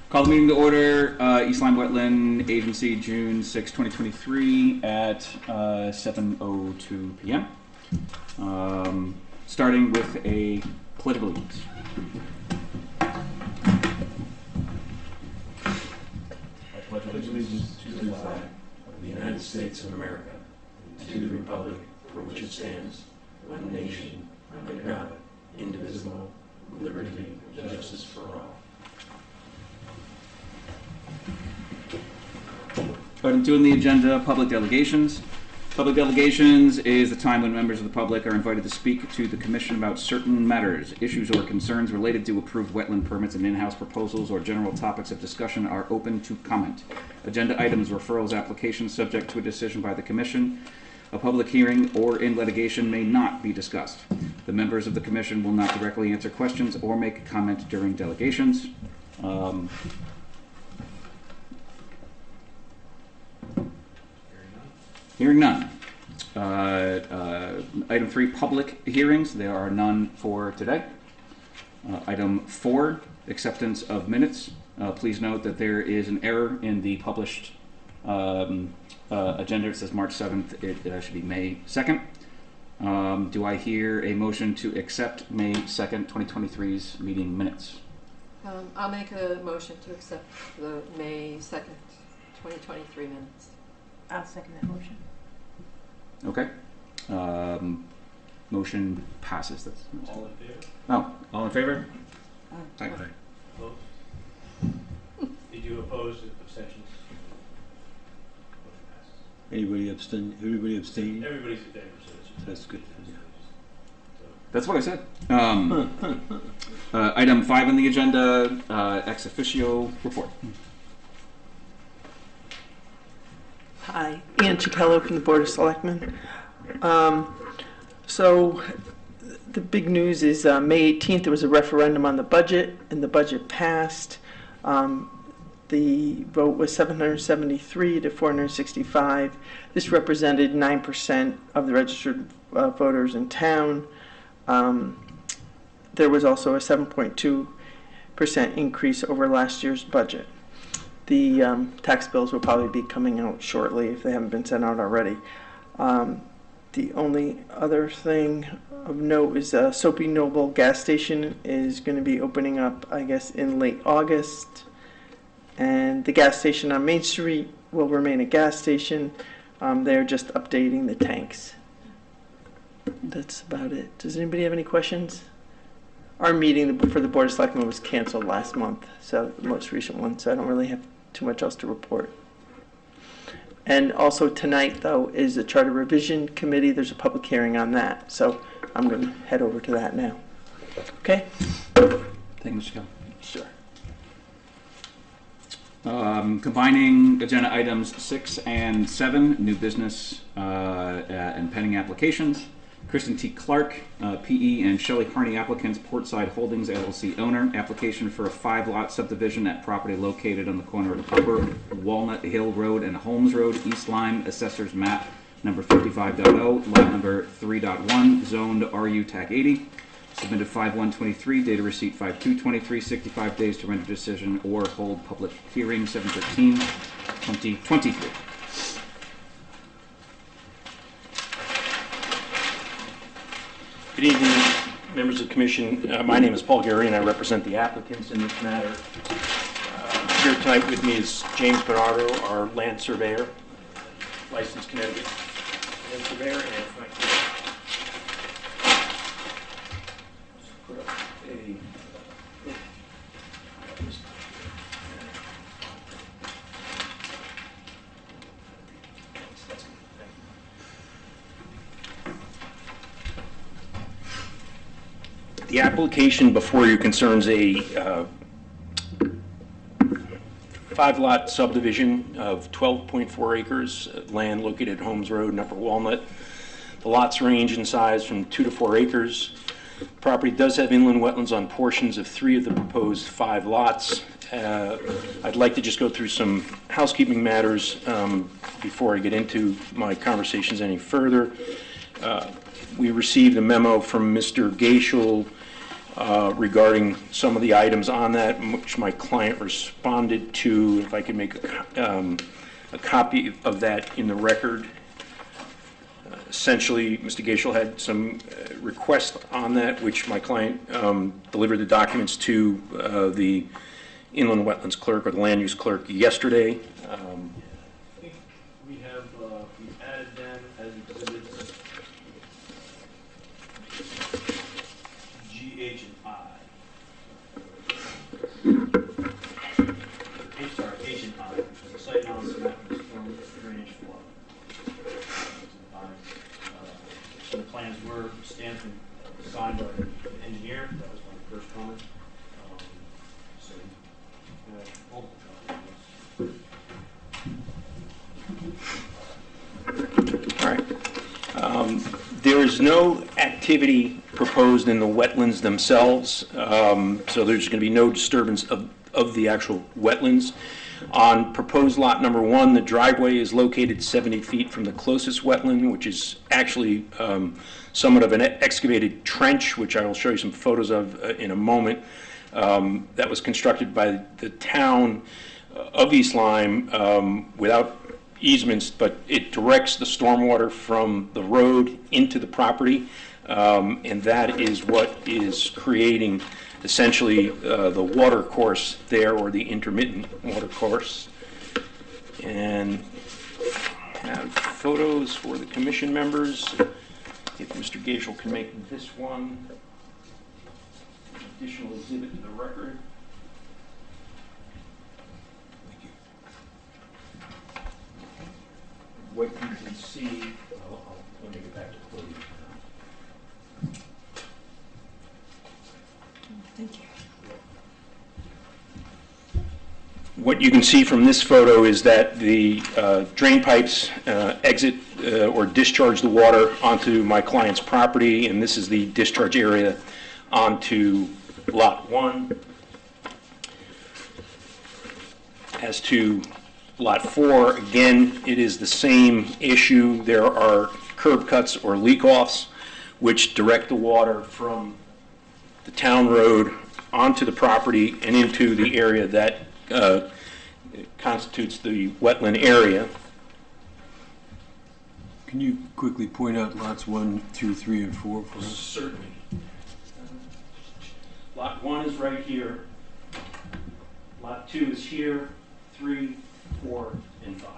Call the meeting to order, East Lyme Wetland Agency, June 6, 2023 at 7:02 p.m. Starting with a pledge of allegiance. I pledge allegiance to the flag of the United States of America and to the republic for which it stands, one nation, under God, indivisible, with liberty and justice for all. Item 2 on the agenda, public delegations. Public delegations is the time when members of the public are invited to speak to the Commission about certain matters. Issues or concerns related to approved wetland permits and in-house proposals or general topics of discussion are open to comment. Agenda items, referrals, applications subject to a decision by the Commission. A public hearing or in litigation may not be discussed. The members of the Commission will not directly answer questions or make comment during delegations. Hearing none. Item 3, public hearings. There are none for today. Item 4, acceptance of minutes. Please note that there is an error in the published agenda. It says March 7th. It should be May 2nd. Do I hear a motion to accept May 2nd, 2023's meeting minutes? I'll make a motion to accept the May 2nd, 2023 minutes. I'll second that motion. Okay. Motion passes. That's All in favor? Oh, all in favor? Aye. Opposed? Did you oppose abstentions? Motion passes. Anybody abstain? Everybody abstain? Everybody's in favor, so it's That's good. That's what I said. Item 5 on the agenda, ex officio report. Hi, Ann Chichello from the Board of Selectmen. So the big news is May 18th there was a referendum on the budget, and the budget passed. The vote was 773 to 465. This represented 9% of the registered voters in town. There was also a 7.2% increase over last year's budget. The tax bills will probably be coming out shortly if they haven't been sent out already. The only other thing of note is Soapy Noble gas station is going to be opening up, I guess, in late August. And the gas station on Main Street will remain a gas station. They're just updating the tanks. That's about it. Does anybody have any questions? Our meeting for the Board of Selectmen was canceled last month, so the most recent one, so I don't really have too much else to report. And also tonight, though, is the Charter Revision Committee. There's a public hearing on that, so I'm going to head over to that now. Okay? Thank you, Mr. Kelly. Sure. Combining agenda items 6 and 7, new business and pending applications. Kristen T. Clark, PE, and Shelley Harney applicants, Portside Holdings LLC owner. Application for a 5-lot subdivision at property located on the corner of Upper Walnut Hill Road and Holmes Road, East Lyme, Assessor's Map number 55.0, lot number 3.1, zoned RU TAC 80. Submitted 5/1/23, data receipt 5/2/23, 65 days to render decision or hold public hearing 7/13/2023. Good evening, members of the Commission. My name is Paul Gary, and I represent the applicants in this matter. Here tonight with me is James Bernardo, our land surveyor, licensed Connecticut land surveyor, and Frank. Just put up a. The application before you concerns a 5-lot subdivision of 12.4 acres of land located at Holmes Road and Upper Walnut. The lots range in size from 2 to 4 acres. The property does have inland wetlands on portions of 3 of the proposed 5 lots. I'd like to just go through some housekeeping matters before I get into my conversations any further. We received a memo from Mr. Gashel regarding some of the items on that, which my client responded to. If I could make a copy of that in the record. Essentially, Mr. Gaishel had some requests on that, which my client delivered the documents to the inland wetlands clerk or the land use clerk yesterday. I think we added them as exhibits G, H, and I. H and I, which is the site analysis map and storm drainage flow. So the plans were stamped and signed by the engineer. That was my first comment. So multiple copies. All right. There is no activity proposed in the wetlands themselves, so there's going to be no disturbance of the actual wetlands. On proposed lot number 1, the driveway is located 70 feet from the closest wetland, which is actually somewhat of an excavated trench, which I will show you some photos of in a moment, that was constructed by the town of East Lyme without easements, but it directs the stormwater from the road into the property, and that is what is creating essentially the water course there, or the intermittent water course. And have photos for the commission members. If Mr. Gaishel can make this one an additional exhibit to the record. What you can see, let me get back to the podium. Thank you. What you can see from this photo is that the drain pipes exit or discharge the water onto my client's property, and this is the discharge area onto lot 1. As to lot 4, again, it is the same issue. There are curb cuts or leak-offs which direct the water from the town road onto the property and into the area that constitutes the wetland area. Can you quickly point out lots 1, 2, 3, and 4 for us? Certainly. Lot 1 is right here. Lot 2 is here. 3, 4, and 5.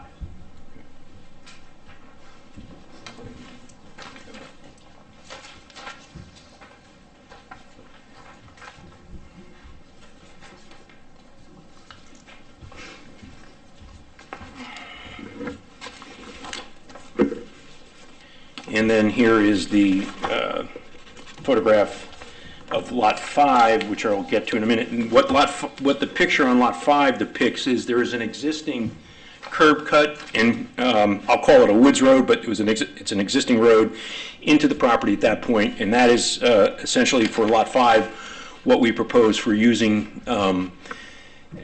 And then here is the photograph of lot 5, which I'll get to in a minute. And what the picture on lot 5 depicts is there is an existing curb cut, and I'll call it a woods road, but it's an existing road into the property at that point, and that is essentially for lot 5 what we propose for using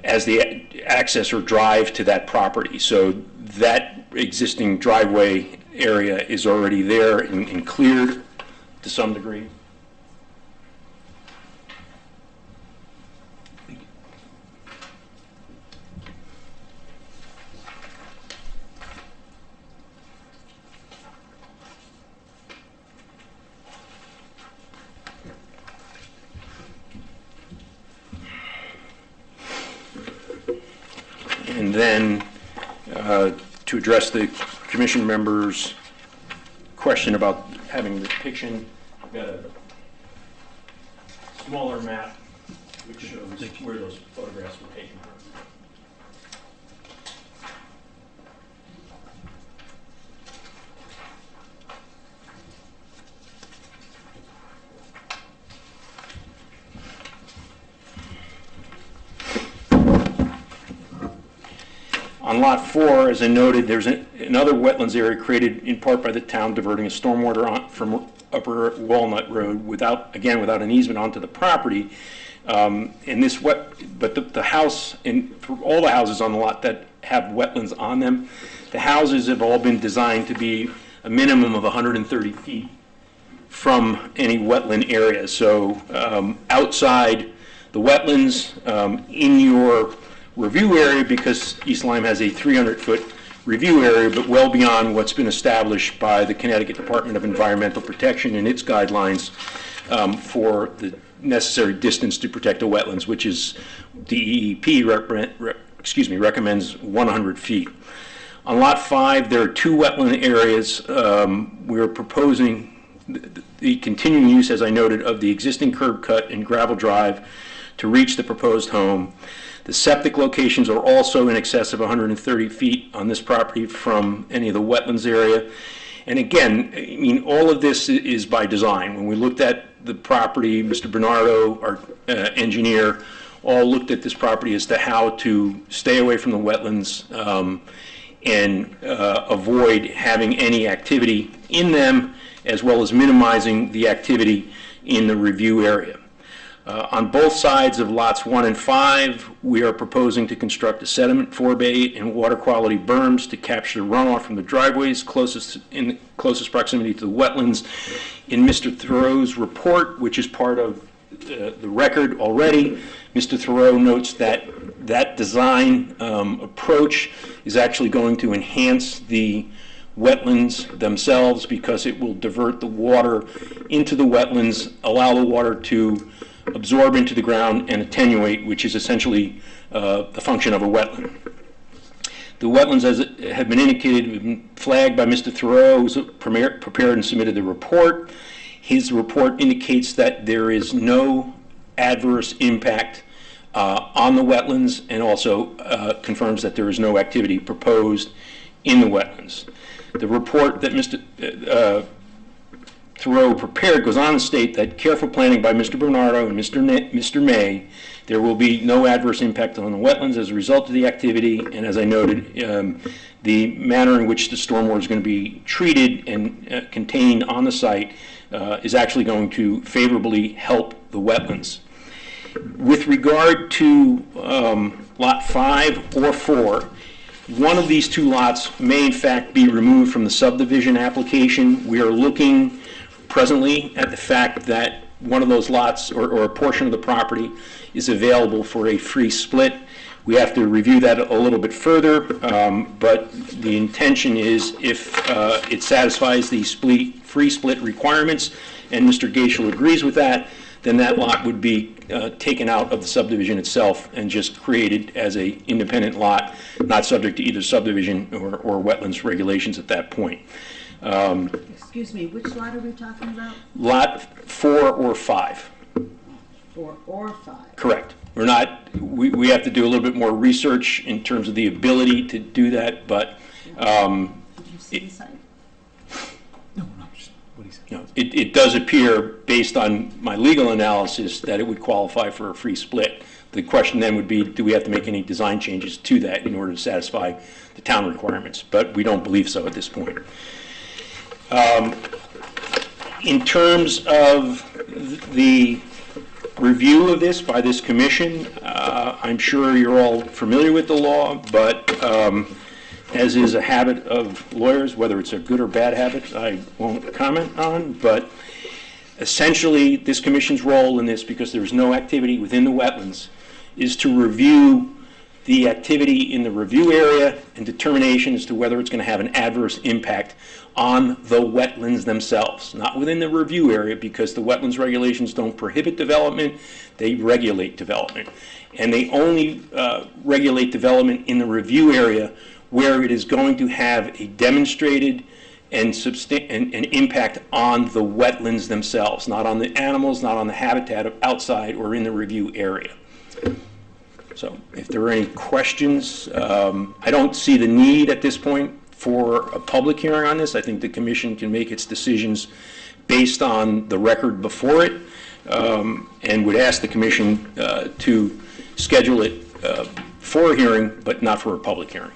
as the access or drive to that property. So that existing driveway area is already there and cleared to some degree. And then to address the commission members' question about having the depiction, I've got a smaller map which shows where those photographs were taken from. On lot 4, as I noted, there's another wetlands area created in part by the town diverting a stormwater from Upper Walnut Road without an easement onto the property. But the house, and for all the houses on the lot that have wetlands on them, the houses have all been designed to be a minimum of 130 feet from any wetland area. So outside the wetlands, in your review area, because East Lyme has a 300-foot review area, but well beyond what's been established by the Connecticut Department of Environmental Protection and its guidelines for the necessary distance to protect the wetlands, which is DEEP recommends 100 feet. On Lot 5, there are 2 wetland areas. We're proposing the continuing use, as I noted, of the existing curb cut and gravel drive to reach the proposed home. The septic locations are also in excess of 130 feet on this property from any of the wetlands area. And again, I mean, all of this is by design. When we looked at the property, Mr. Bernardo, our engineer, all looked at this property as to how to stay away from the wetlands and avoid having any activity in them, as well as minimizing the activity in the review area. On both sides of lots 1 and 5, we are proposing to construct a sediment forebay and water quality berms to capture runoff from the driveways in the closest proximity to the wetlands. In Mr. Thoreau's report, which is part of the record already, Mr. Thoreau notes that that design approach is actually going to enhance the wetlands themselves because it will divert the water into the wetlands, allow the water to absorb into the ground and attenuate, which is essentially the function of a wetland. The wetlands, as have been indicated, have been flagged by Mr. Thoreau, who's prepared and submitted the report. His report indicates that there is no adverse impact on the wetlands, and also confirms that there is no activity proposed in the wetlands. The report that Mr. Thoreau prepared goes on to state that careful planning by Mr. Bernardo and Mr. May, there will be no adverse impact on the wetlands as a result of the activity, and as I noted, the manner in which the stormwater is going to be treated and contained on the site is actually going to favorably help the wetlands. With regard to Lot 5 or 4, one of these 2 lots may in fact be removed from the subdivision application. We are looking presently at the fact that one of those lots or a portion of the property is available for a free split. We have to review that a little bit further, but the intention is if it satisfies the free split requirements and Mr. Gaishel agrees with that, then that lot would be taken out of the subdivision itself and just created as an independent lot, not subject to either subdivision or wetlands regulations at that point. Excuse me, which lot are we talking about? Lot 4 or 5. 4 or 5? Correct. We're not, we have to do a little bit more research in terms of the ability to do that, but Did you see the site? it does appear, based on my legal analysis, that it would qualify for a free split. The question then would be, do we have to make any design changes to that in order to satisfy the town requirements? But we don't believe so at this point. In terms of the review of this by this commission, I'm sure you're all familiar with the law, but as is a habit of lawyers, whether it's a good or bad habit, I won't comment on, but essentially this commission's role in this, because there is no activity within the wetlands, is to review the activity in the review area and determination as to whether it's going to have an adverse impact on the wetlands themselves, not within the review area, because the wetlands regulations don't prohibit development, they regulate development. And they only regulate development in the review area where it is going to have a demonstrated and impact on the wetlands themselves, not on the animals, not on the habitat outside or in the review area. So if there are any questions, I don't see the need at this point for a public hearing on this. I think the commission can make its decisions based on the record before it, and would ask the commission to schedule it for a hearing, but not for a public hearing.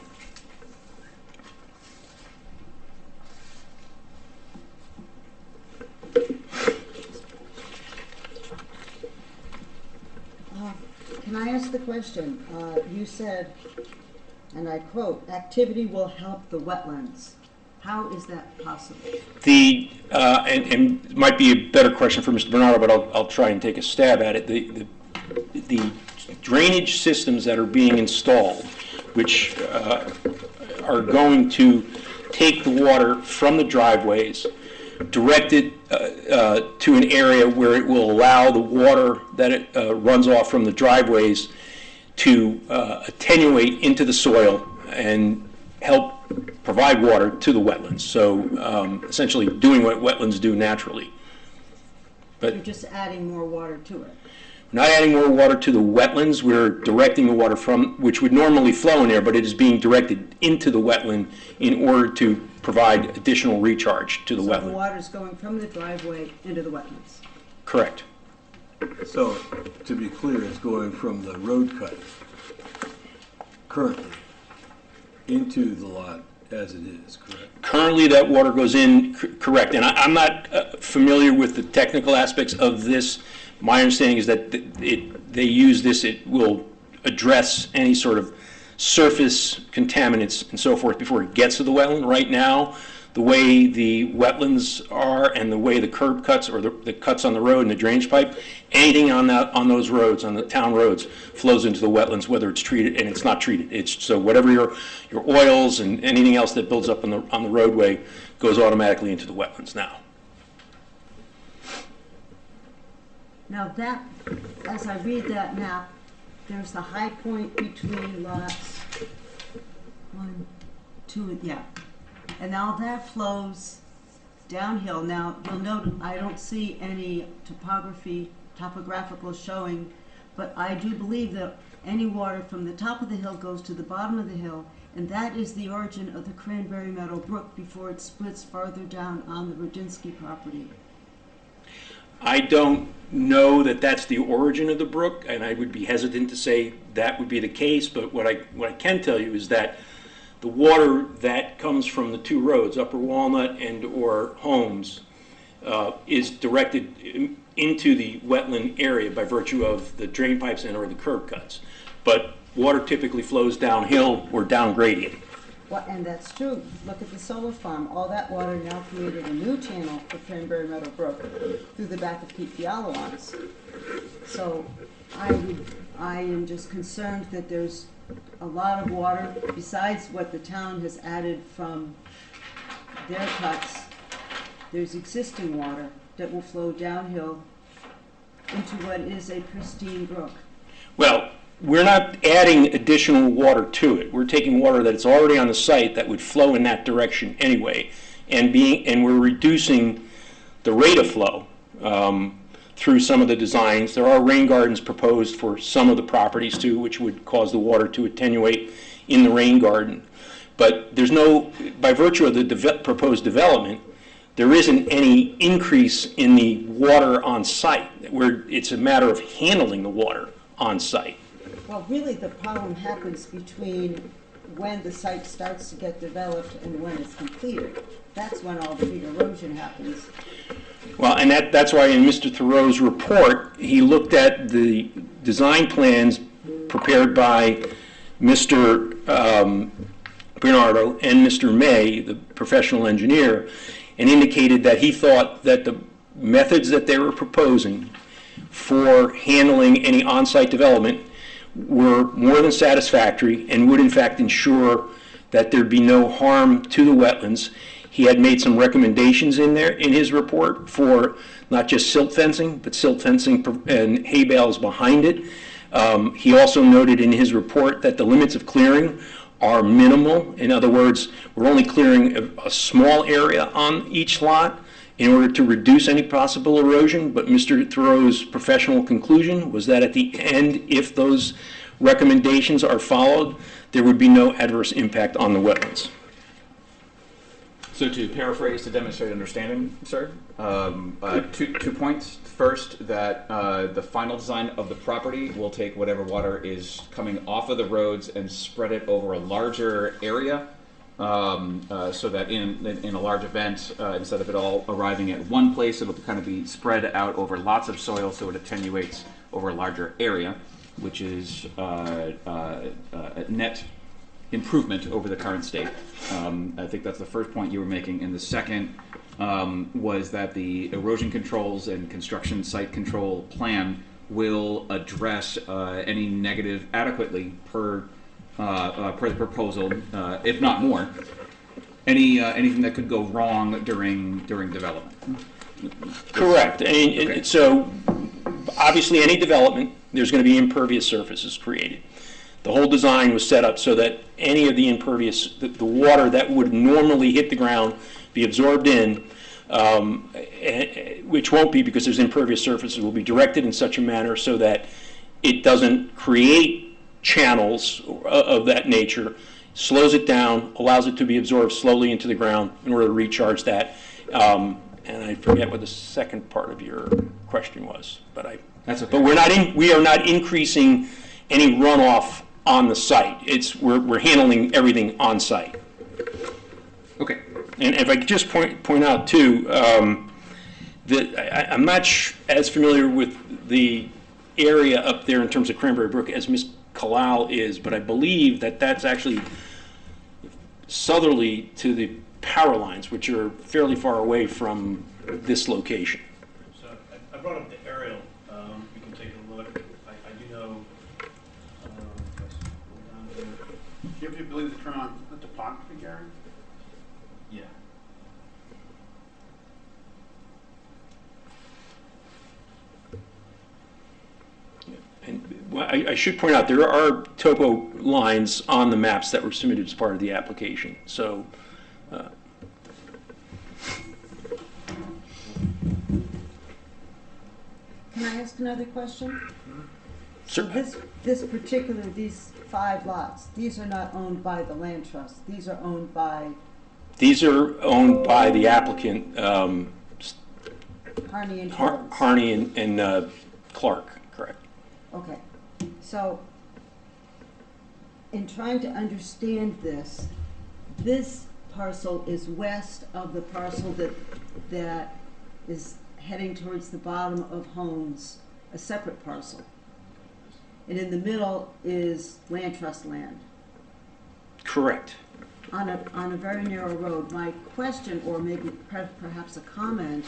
Can I ask the question? You said, and I quote, activity will help the wetlands. How is that possible? And it might be a better question for Mr. Bernardo, but I'll try and take a stab at it. The drainage systems that are being installed, which are going to take the water from the driveways, direct it to an area where it will allow the water that it runs off from the driveways to attenuate into the soil and help provide water to the wetlands. So essentially doing what wetlands do naturally. But You're just adding more water to it. we're not adding more water to the wetlands, we're directing the water from, which would normally flow in there, but it is being directed into the wetland in order to provide additional recharge to the So the wetland. water's going from the driveway into the wetlands. Correct. So, to be clear, it's going from the road cut currently into the lot as it is, correct? Currently, that water goes in, correct, and I'm not familiar with the technical aspects of this. My understanding is that they use this, it will address any sort of surface contaminants and so forth before it gets to the wetland. Right now, the way the wetlands are and the way the curb cuts or the cuts on the road and the drainage pipe, anything on those roads, on the town roads, flows into the wetlands, whether it's treated and it's not treated. It's so whatever your oils and anything else that builds up on the roadway goes automatically into the wetlands now. Now that, as I read that map, there's the high point between lots 1, 2, yeah. And now that flows downhill. Now, you'll note I don't see any topographical showing, but I do believe that any water from the top of the hill goes to the bottom of the hill, and that is the origin of the Cranberry Meadow Brook before it splits farther down on the Rudinsky property. I don't know that that's the origin of the brook, and I would be hesitant to say that would be the case, but what I can tell you is that the water that comes from the two roads, Upper Walnut and or Holmes, is directed into the wetland area by virtue of the drain pipes and or the curb cuts. But water typically flows downhill or down gradient. Well, and that's true. Look at the solar farm. All that water now created a new channel for Cranberry Meadow Brook through the back of Pete Fialawan's. So I am just concerned that there's a lot of water besides what the town has added from their cuts. There's existing water that will flow downhill into what is a pristine brook. Well, we're not adding additional water to it. We're taking water that's already on the site that would flow in that direction anyway, and we're reducing the rate of flow through some of the designs. There are rain gardens proposed for some of the properties too, which would cause the water to attenuate in the rain garden. But there's no, by virtue of the proposed development, there isn't any increase in the water on site, where it's a matter of handling the water on site. Well, really the problem happens between when the site starts to get developed and when it's completed. That's when all the big erosion happens. Well, and that's why in Mr. Thoreau's report, he looked at the design plans prepared by Mr. Bernardo and Mr. May, the professional engineer, and indicated that he thought that the methods that they were proposing for handling any on-site development were more than satisfactory and would in fact ensure that there'd be no harm to the wetlands. He had made some recommendations in there in his report for not just silt fencing, but silt fencing and hay bales behind it. He also noted in his report that the limits of clearing are minimal. In other words, we're only clearing a small area on each lot in order to reduce any possible erosion. But Mr. Thoreau's professional conclusion was that at the end, if those recommendations are followed, there would be no adverse impact on the wetlands. So to paraphrase to demonstrate understanding, sir, 2 points. First, that the final design of the property will take whatever water is coming off of the roads and spread it over a larger area, so that in a large event, instead of it all arriving at one place, it'll kind of be spread out over lots of soil, so it attenuates over a larger area, which is net improvement over the current state. I think that's the first point you were making. And the second was that the erosion controls and construction site control plan will address any negative adequately per the proposal, if not more. Anything that could go wrong during development. Correct. And so obviously any development, there's going to be impervious surfaces created. The whole design was set up so that any of the impervious, the water that would normally hit the ground, be absorbed in, which won't be because there's impervious surfaces, will be directed in such a manner so that it doesn't create channels of that nature, slows it down, allows it to be absorbed slowly into the ground in order to recharge that. And I forget what the second part of your question was, but That's okay. But we are not increasing any runoff on the site. We're handling everything on site. Okay. And if I could just point out too, that I'm not as familiar with the area up there in terms of Cranberry Brook as Ms. Kalal is, but I believe that that's actually southerly to the power lines, which are fairly far away from this location. So I brought up the aerial. You can take a look. I do know. Do you believe the turn on the topography, Gary? Yeah. And I should point out, there are topo lines on the maps that were submitted as part of the application. So Can I ask another question? So certainly. these 5 lots, these are not owned by the land trust. These are owned by These are owned by the applicant, Harney and Jones. Harney and Clark, correct? Okay, so in trying to understand this parcel is west of the parcel that is heading towards the bottom of Holmes, a separate parcel. And in the middle is land trust land. Correct. On a very narrow road. My question, or maybe perhaps a comment,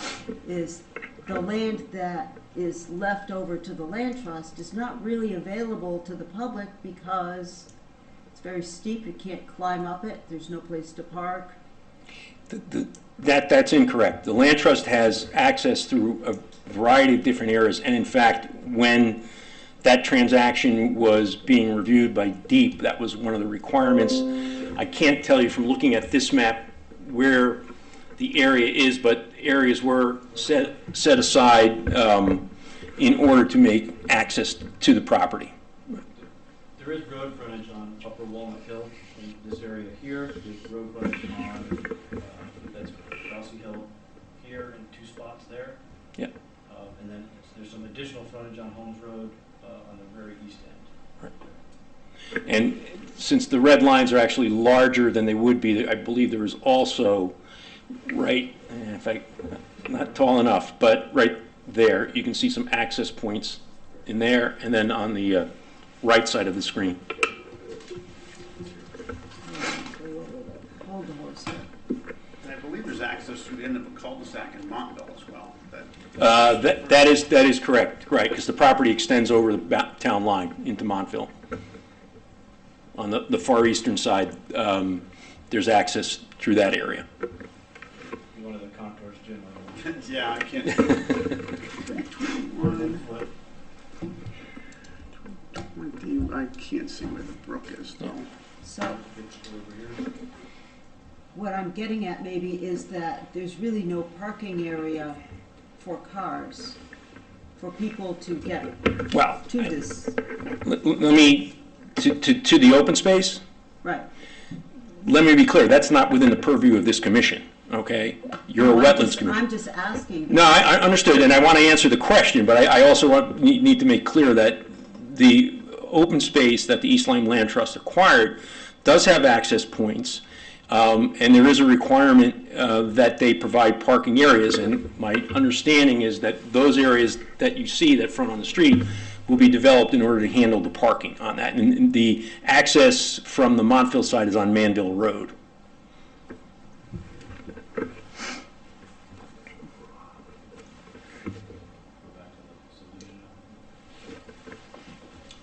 is the land that is left over to the land trust is not really available to the public because it's very steep, you can't climb up it, there's no place to park. That's incorrect. The land trust has access through a variety of different areas, and in fact, when that transaction was being reviewed by DEEP, that was one of the requirements. I can't tell you from looking at this map where the area is, but areas were set aside in order to make access to the property. There is road frontage on Upper Walnut Hill in this area here. There's road frontage on that's Rossi Hill here and 2 spots there. Yeah. And then there's some additional frontage on Holmes Road on the very east end. Right. And since the red lines are actually larger than they would be, I believe there is also right, in fact, not tall enough, but right there, you can see some access points in there, and then on the right side of the screen. Hold the horse. And I believe there's access through the end of a cul-de-sac in Montville as well. That is correct, right, because the property extends over the town line into Montville. On the far eastern side, there's access through that area. One of the contours, Jim. Yeah, I can't. 20, I can't see where the brook is though. So what I'm getting at maybe is that there's really no parking area for cars, for people to get Well, to this. let me, to the open space, Right. let me be clear, that's not within the purview of this commission, okay? You're a wetlands commission. I'm just asking. No, I understood, and I want to answer the question, but I also need to make clear that the open space that the East Lyme Land Trust acquired does have access points, and there is a requirement that they provide parking areas, and my understanding is that those areas that you see that front on the street will be developed in order to handle the parking on that. And the access from the Montville side is on Manville Road.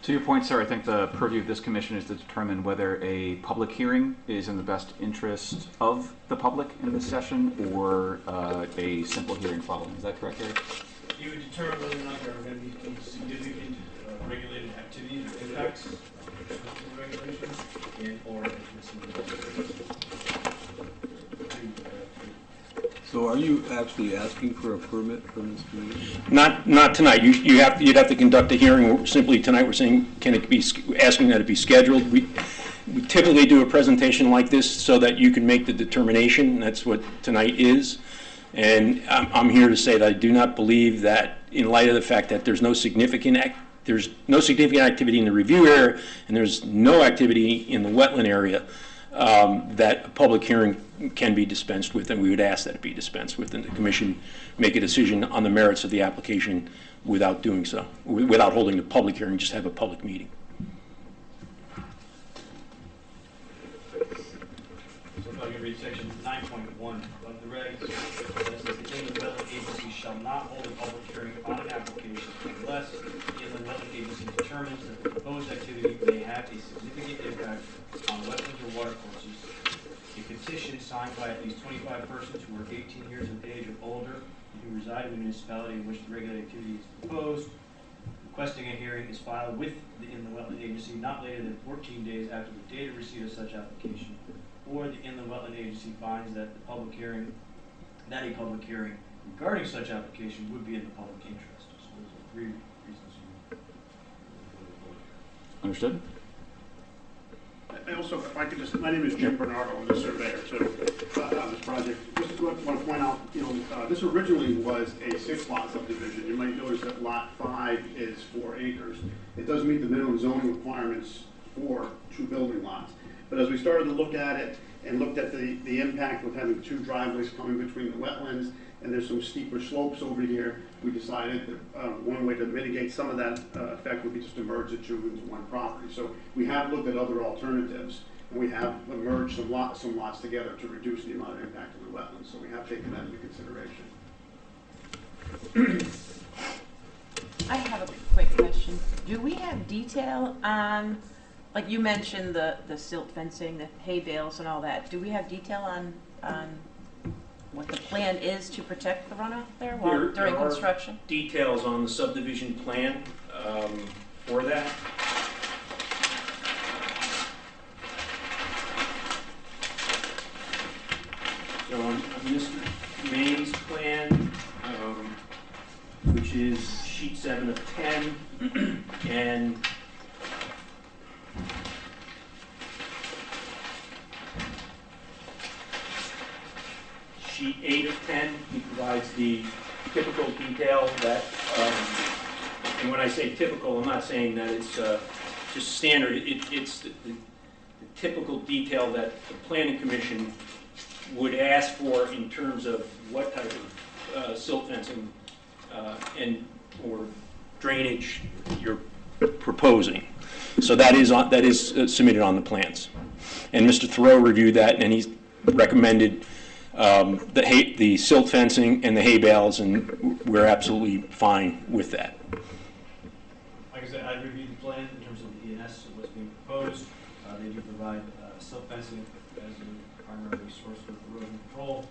To your point, sir, I think the purview of this commission is to determine whether a public hearing is in the best interest of the public in this session, or a simple hearing following. Is that correct, Eric? You would determine whether or not there are going to be any significant regulated activities or impacts of the regulations, and or if it's in the So are you actually asking for a permit from this community? Not tonight. You'd have to conduct a hearing. Simply tonight, we're saying, can it be, asking that it be scheduled. We typically do a presentation like this so that you can make the determination. That's what tonight is. And I'm here to say that I do not believe that, in light of the fact that there's no significant activity in the review area and there's no activity in the wetland area, that a public hearing can be dispensed with, and we would ask that it be dispensed with, and the commission make a decision on the merits of the application without doing so, without holding a public hearing, just have a public meeting. So if I can read section 9.1 of the regs, that says the inland wetland agency shall not hold a public hearing on an application unless the inland wetland agency determines that the proposed activity may have a significant impact on wetlands or water courses. A petition signed by at least 25 persons who are 18 years of age or older and who reside in the municipality in which the regulated activity is proposed, requesting a hearing, is filed with the inland wetland agency not later than 14 days after the date of receipt of such application, or the inland wetland agency finds that a public hearing regarding such application would be in the public interest. So those are 3 reasons you. Understood? I also, if I could just, my name is Jim Bernardo, I'm the surveyor too, on this project. Just want to point out, this originally was a 6-lot subdivision. You might notice that lot 5 is 4 acres. It does meet the minimum zoning requirements for 2 building lots. But as we started to look at it and looked at the impact with having 2 driveways coming between the wetlands, and there's some steeper slopes over here, we decided that one way to mitigate some of that effect would be just to merge the 2 into 1 property. So we have looked at other alternatives, and we have merged some lots together to reduce the amount of impact on the wetlands. So we have taken that into consideration. I have a quick question. Do we have detail on, like you mentioned, the silt fencing, the hay bales and all that? Do we have detail on what the plan is to protect the runoff there during construction? Details on the subdivision plan for that. So on Mr. Main's plan, which is sheet 7 of 10, and sheet 8 of 10, he provides the typical detail that, and when I say typical, I'm not saying that it's just standard. It's the typical detail that the Planning Commission would ask for in terms of what type of silt fencing or drainage you're proposing. So that is submitted on the plans. And Mr. Thoreau reviewed that, and he's recommended the silt fencing and the hay bales, and we're absolutely fine with that. Like I said, I reviewed the plan in terms of the ENS and what's being proposed. They do provide silt fencing as a primary source of erosion control.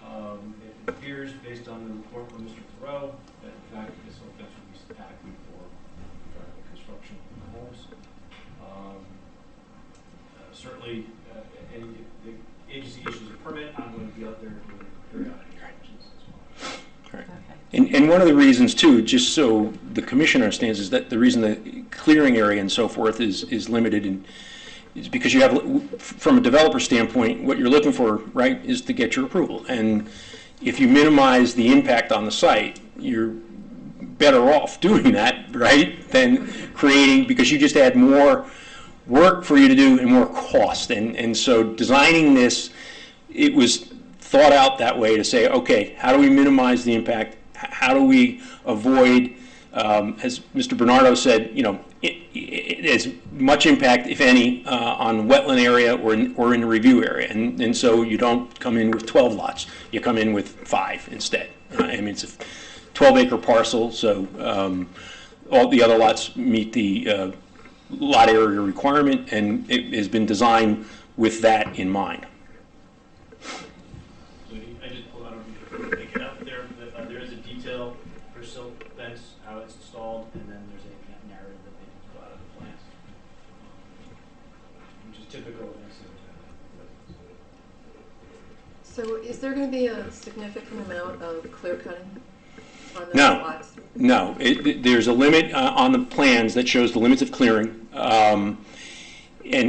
It appears, based on the report from Mr. Thoreau, that in fact the silt fence would be adequate for the construction of the homes. Certainly, the agency issues a permit, I'm going to be out there doing periodic inspections as well. Right. And one of the reasons too, just so the commission understands, is that the reason the clearing area and so forth is limited, and is because you have, from a developer standpoint, what you're looking for, right, is to get your approval. And if you minimize the impact on the site, you're better off doing that, right, than creating, because you just add more work for you to do and more cost. And so designing this, it was thought out that way to say, okay, how do we minimize the impact? How do we avoid As Mr. Bernardo said, there's much impact, if any, on the wetland area or in the review area. And so you don't come in with 12 lots. You come in with 5 instead. I mean, it's a 12-acre parcel, so all the other lots meet the lot area requirement, and it has been designed with that in mind. So I just pulled out, make it up there, there is a detail for silt fence, how it's installed, and then there's a narrative that they can pull out of the plans, which is typical of this. So is there going to be a significant amount of clear cutting on those No. lots? No, there's a limit on the plans that shows the limits of clearing. And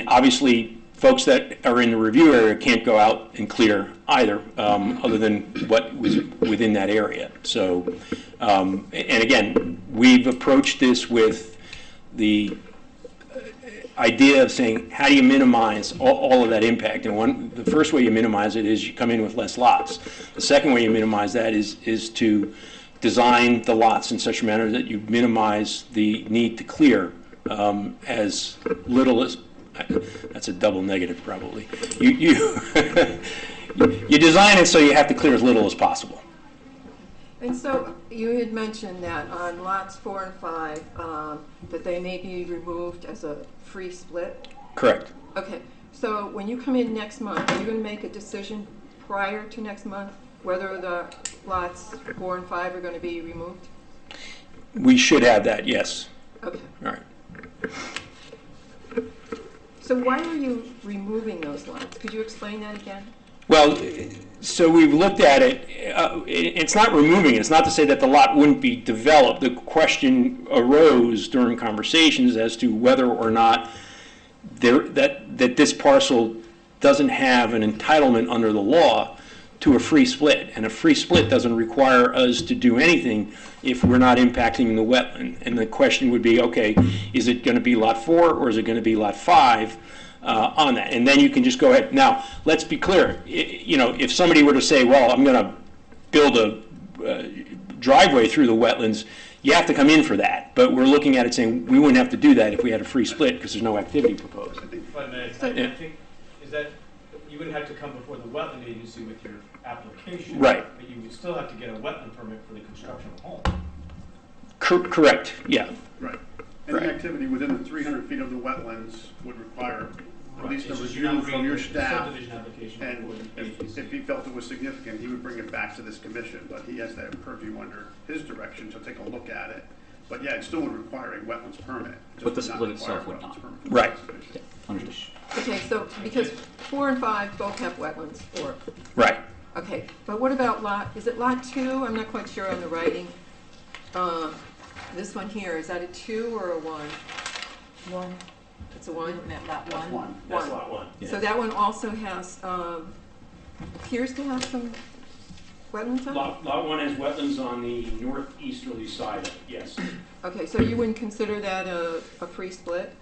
obviously, folks that are in the review area can't go out and clear either, other than what was within that area. So, and again, we've approached this with the idea of saying, how do you minimize all of that impact? And the first way you minimize it is you come in with less lots. The second way you minimize that is to design the lots in such a manner that you minimize the need to clear as little as, that's a double negative probably. You design it so you have to clear as little as possible. And so you had mentioned that on lots 4 and 5, that they may be removed as a free split. Correct. Okay, so when you come in next month, are you going to make a decision prior to next month whether the lots 4 and 5 are going to be removed? We should have that, yes. Okay. All right. So why are you removing those lots? Could you explain that again? Well, so we've looked at it. It's not removing it. It's not to say that the lot wouldn't be developed. The question arose during conversations as to whether or not that this parcel doesn't have an entitlement under the law to a free split. And a free split doesn't require us to do anything if we're not impacting the wetland. And the question would be, okay, is it going to be lot 4 or is it going to be lot 5? On that, and then you can just go ahead. Now, let's be clear. If somebody were to say, "Well, I'm going to build a driveway through the wetlands," you have to come in for that. But we're looking at it saying we wouldn't have to do that if we had a free split because there's no activity proposed. If I may, I think is that you wouldn't have to come before the wetland agency with your application, Right? But you would still have to get a wetland permit for the construction of a home. Correct. Yeah. Right. Any Right. activity within the 300 feet of the wetlands would require at least a It's just review not from bringing your the staff. subdivision application And before the agency. if he felt it was significant, he would bring it back to this commission, but he has that purview under his direction to take a look at it. But yeah, it still would require a wetlands permit. It just But the would not split require itself a would wetlands not. permit. Right. Understood. Okay, so because 4 and 5 both have wetlands, or Right. okay, but what about is it lot 2? I'm not quite sure on the writing. This one here, is that a 2 or a 1? 1. It's a 1? Isn't that lot That's 1? one. That's One. lot 1. So that one also has, appears to have some wetlands on it? Lot 1 has wetlands on the northeasterly side of it, yes. Okay, so you wouldn't consider that a free split?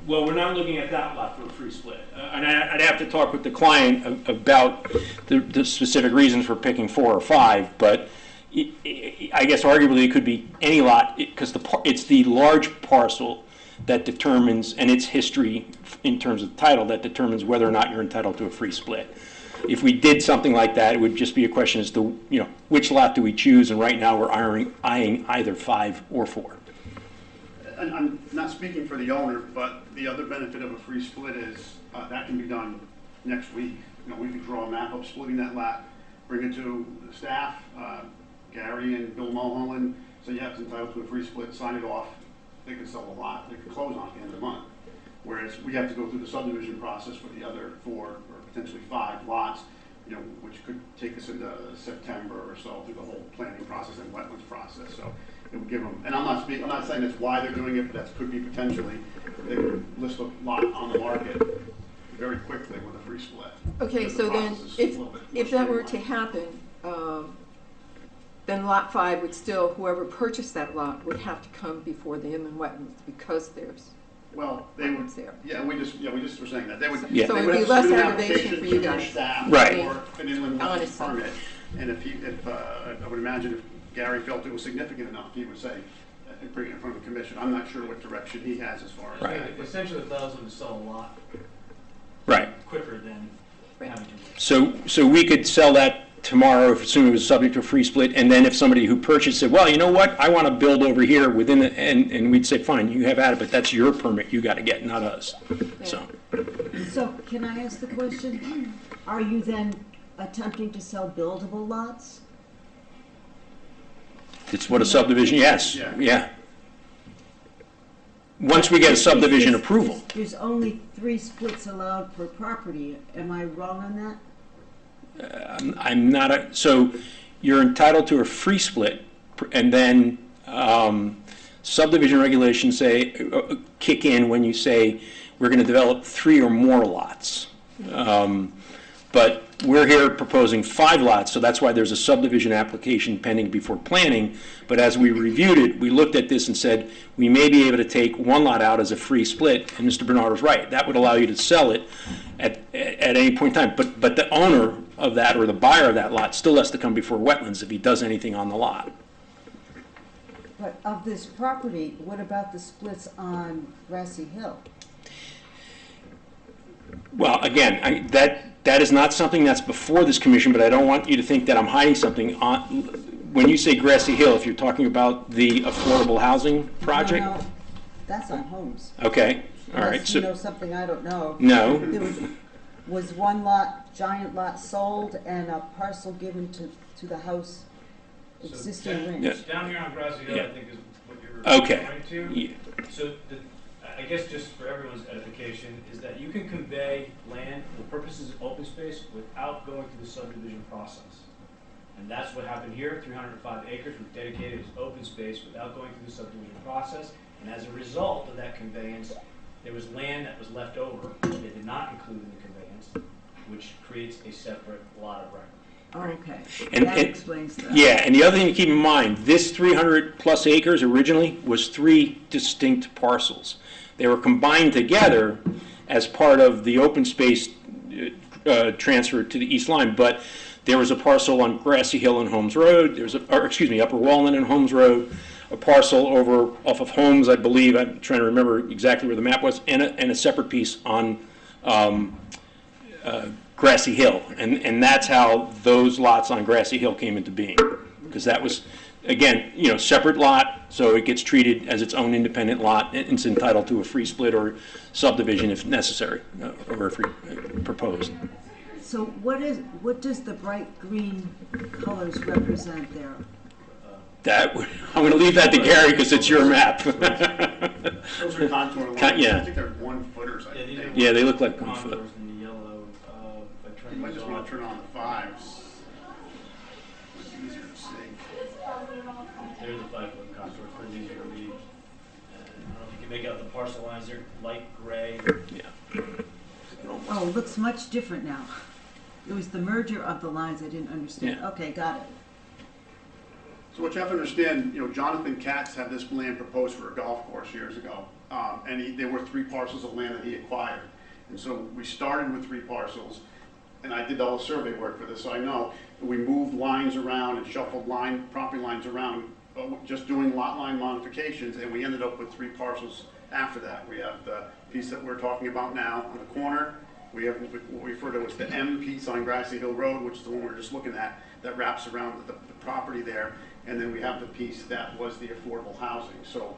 Well, we're not looking at that lot for a free split. And I'd have to talk with the client about the specific reasons for picking 4 or 5, but I guess arguably it could be any lot, because it's the large parcel that determines, and its history in terms of title, that determines whether or not you're entitled to a free split. If we did something like that, it would just be a question as to, which lot do we choose, and right now we're eyeing either 5 or 4. And I'm not speaking for the owner, but the other benefit of a free split is that can be done next week. We could draw a map up splitting that lot, bring it to the staff, Gary and Bill Mulholland, so you have to entitled to a free split, sign it off. They can sell the lot, they can close on it at the end of the month. Whereas we have to go through the subdivision process for the other 4 or potentially 5 lots, which could take us into September or so through the whole planning process and wetlands process. So it would give them, and I'm not saying that's why they're doing it, but that could be potentially, they could list a lot on the market very quickly with a free split. Okay, Because so the then, process is a little bit if more that were to streamlined. happen, then lot 5 would still, whoever purchased that lot would have to come before the inland wetlands because there's Well, they would, wetlands there. yeah, we just were saying that. They would, Yeah. So they it'd would be have to less submit an aggravation application for to you their guys. staff Right. for an inland wetlands Honestly. permit. And if I would imagine Gary felt it was significant enough, he would say, bring it in front of the commission. I'm not sure what direction he has as far as Right. that. but- Essentially, it allows them to sell a lot Right. quicker than having to wait. So we could sell that tomorrow, if assuming it was subject to a free split, and then if somebody who purchased said, well, you know what, I want to build over here within the, and we'd say, fine, you have at it, but that's your permit you got to get, not us. So, So can I ask the question? Are you then attempting to sell buildable lots? it's what a subdivision, yes, Yeah. yeah. Once we get a subdivision approval. There's only 3 splits allowed per property. Am I wrong on that? I'm not, so you're entitled to a free split, and then subdivision regulations say, kick in when you say, we're going to develop 3 or more lots. But we're here proposing 5 lots, so that's why there's a subdivision application pending before planning. But as we reviewed it, we looked at this and said, we may be able to take 1 lot out as a free split, and Mr. Bernard was right. That would allow you to sell it at any point in time. But the owner of that, or the buyer of that lot, still has to come before wetlands if he does anything on the lot. But of this property, what about the splits on Grassy Hill? Well, again, that is not something that's before this commission, but I don't want you to think that I'm hiding something. When you say Grassy Hill, if you're talking about the affordable housing project? No, that's on homes. Okay, all right. Unless you know something I don't know. No. There was 1 lot, giant lot sold and a parcel given to the house existing rent. Yeah. Down here on Grassy Hill, Yeah. I think is what you're Okay. referring to. Yeah. So I guess just for everyone's edification, is that you can convey land for purposes of open space without going through the subdivision process. And that's what happened here, 305 acres was dedicated as open space without going through the subdivision process. And as a result of that conveyance, there was land that was left over that they did not include in the conveyance, which creates a separate lot of record. Oh, okay. And- That and- explains that. Yeah, and the other thing to keep in mind, this 300 plus acres originally was 3 distinct parcels. They were combined together as part of the open space transfer to the East Lyme, but there was a parcel on Grassy Hill and Holmes Road, Upper Walnut and Holmes Road, a parcel over off of Holmes, I believe, I'm trying to remember exactly where the map was, and a separate piece on Grassy Hill. And that's how those lots on Grassy Hill came into being, because that was, again, separate lot, so it gets treated as its own independent lot, and it's entitled to a free split or subdivision if necessary, or if proposed. So what does the bright green colors represent there? I'm going to leave that to Gary because it's your map. Those are contour lines. Yeah. I think they're 1 footers, I these think. are Yeah, they look like 1 foot. Contours in the yellow, if I turn You might these just want off. to turn on the 5s. It's easier to see. There's the 5-foot contour for these easier to read. I don't know if you can make out the parcel lines, they're light gray. Yeah. Oh, it looks much different now. It was the merger of the lines I didn't understand. Yeah. Okay, got it. So what you have to understand, Jonathan Katz had this land proposed for a golf course years ago. And there were 3 parcels of land that he acquired. And so we started with 3 parcels, and I did all the survey work for this, so I know. We moved lines around and shuffled property lines around, just doing lot line modifications, and we ended up with 3 parcels after that. We have the piece that we're talking about now on the corner. We have what we refer to as the M piece on Grassy Hill Road, which is the one we're just looking at, that wraps around the property there. And then we have the piece that was the affordable housing, so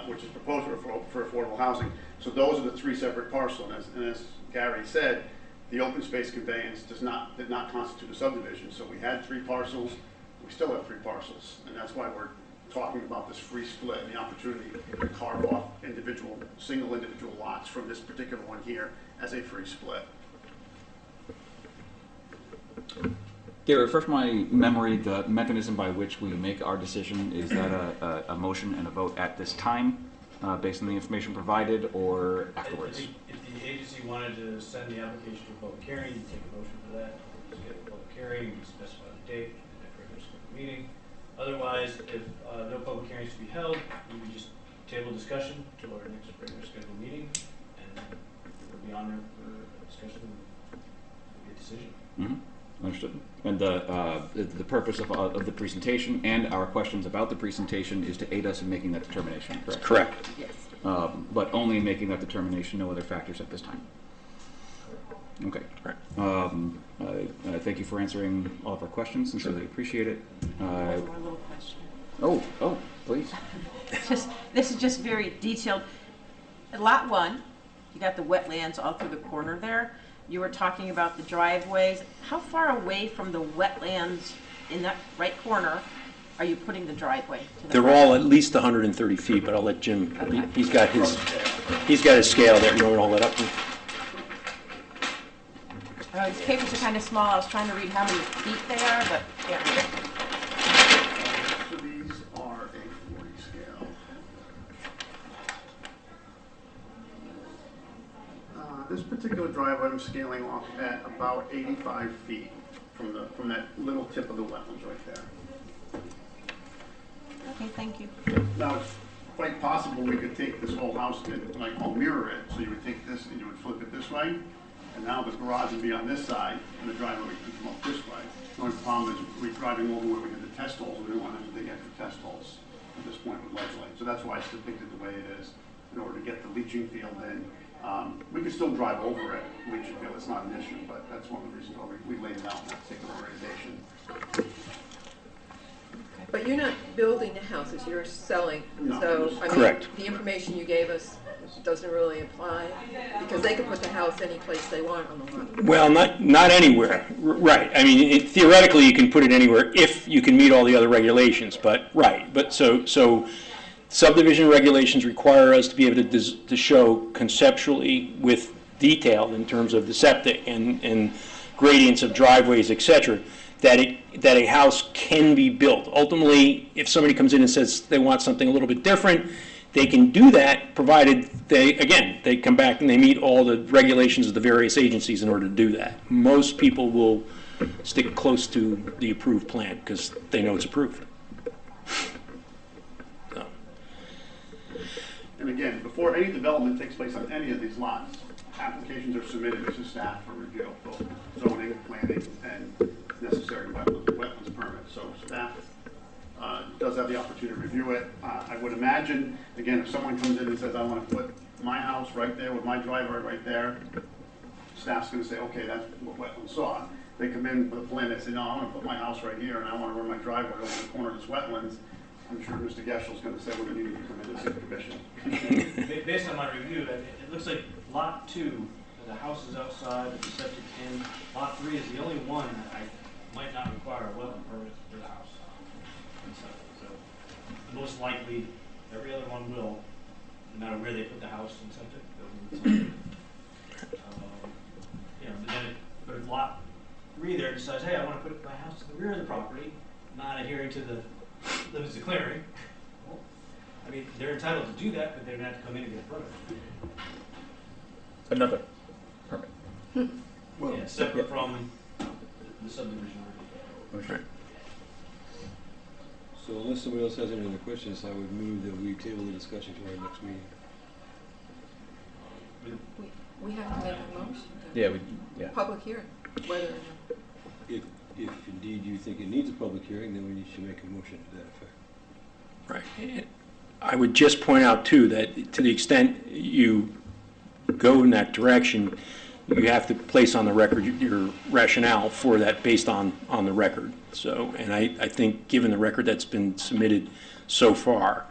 which is proposed for affordable housing. So those are the 3 separate parcels. And as Gary said, the open space conveyance did not constitute a subdivision. So we had 3 parcels. We still have 3 parcels, and that's why we're talking about this free split and the opportunity to carve off single individual lots from this particular one here as a free split. Gary, refresh my memory, the mechanism by which we make our decision, is that a motion and a vote at this time, based on the information provided, or afterwards? If the agency wanted to send the application to a public hearing, you take a motion for that. Just get a public hearing, you specify the date, and a regular scheduled meeting. Otherwise, if no public hearings to be held, we would just table discussion to our next regular scheduled meeting, and it'll be on there for discussion and a decision. Mm-hmm. Understood. And the purpose of the presentation and our questions about the presentation is to aid us in making that determination, correct? Correct. Yes. But only in making that determination, no other factors at this time. Okay. Thank you for answering all of our questions. Sincerely appreciate it. One more little question. Oh, please. This is just very detailed. At Lot 1, you got the wetlands all through the corner there. You were talking about the driveways. How far away from the wetlands in that right corner are you putting the driveway? They're all at least 130 feet, but I'll let Jim, Okay. he's got his scale there. You want to hold that up? These papers are kind of small. I was trying to read how many feet they are, but can't read it. So these are a 40 scale. This particular driveway I'm scaling off at about 85 feet from that little tip of the wetlands right there. Okay, thank you. Now, it's quite possible we could take this whole house and, like, I'll mirror it, so you would take this and you would flip it this way, and now the garage would be on this side, and the driveway would come up this way. The only problem is we're driving over where we had the test holes, we didn't want to dig extra test holes at this point with ledge light. So that's why it's depicted the way it is, in order to get the leaching field in. We could still drive over it, leaching field, it's not an issue, but that's one of the reasons why we laid it out in that particular orientation. But you're not building the houses, you're selling. No. So, I mean, Correct. the information you gave us doesn't really apply, because they could put the house any place they want on the lot. Well, not anywhere, right. I mean, theoretically, you can put it anywhere if you can meet all the other regulations, but, right. But so subdivision regulations require us to be able to show conceptually with detail in terms of the septic and gradients of driveways, et cetera, that a house can be built. Ultimately, if somebody comes in and says they want something a little bit different, they can do that, provided they come back and they meet all the regulations of the various agencies in order to do that. Most people will stick close to the approved plan because they know it's approved. So. And again, before any development takes place on any of these lots, applications are submitted to staff for review, both zoning, planning, and necessary wetlands permits. So staff does have the opportunity to review it. I would imagine, again, if someone comes in and says, I want to put my house right there with my driveway right there, staff's going to say, okay, that's what wetlands saw. They come in with a plan, they say, no, I want to put my house right here, and I want to run my driveway over the corner of this wetlands. I'm sure Mr. Geshel's going to say, well, then you need to come in and see the commission. Based on my review, it looks like Lot 2, the house is outside, the septic in. Lot 3 is the only one that I might not require a wetland permit for the house. So most likely, every other one will, no matter where they put the house and septic. But if Lot 3 there decides, hey, I want to put my house to the rear of the property, not adhering to the limits of clearing, well, I mean, they're entitled to do that, but they're going to have to come in and get a permit. Another permit. Yeah, separate from the subdivision. Okay. So unless somebody else has any other questions, I would move that we table the discussion to our next meeting. We have to make a motion. Yeah. Public hearing, whether or not. If indeed you think it needs a public hearing, then we should make a motion to that effect. Right. I would just point out, too, that to the extent you go in that direction, you have to place on the record your rationale for that based on the record. So, and I think given the record that's been submitted so far,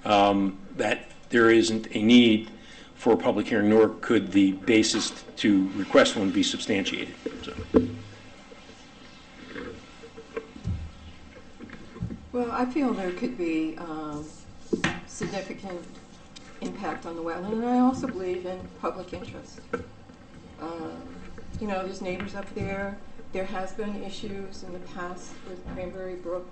that there isn't a need for a public hearing, nor could the basis to request one be substantiated. So. Well, I feel there could be significant impact on the wetland, and I also believe in public interest. There's neighbors up there. There has been issues in the past with Cranberry Brook,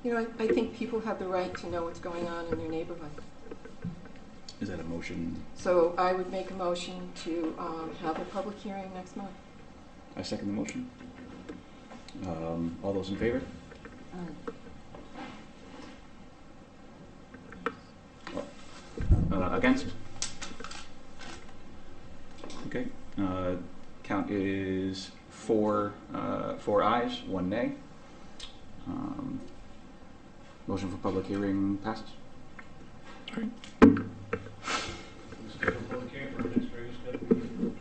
and I think people have the right to know what's going on in their neighborhood. Is that a motion? So I would make a motion to have a public hearing next month. I second the motion. All those in favor? Against? Okay. Count is 4 ayes, 1 nay. Motion for public hearing passes. We schedule a public hearing for our next regular scheduled meeting.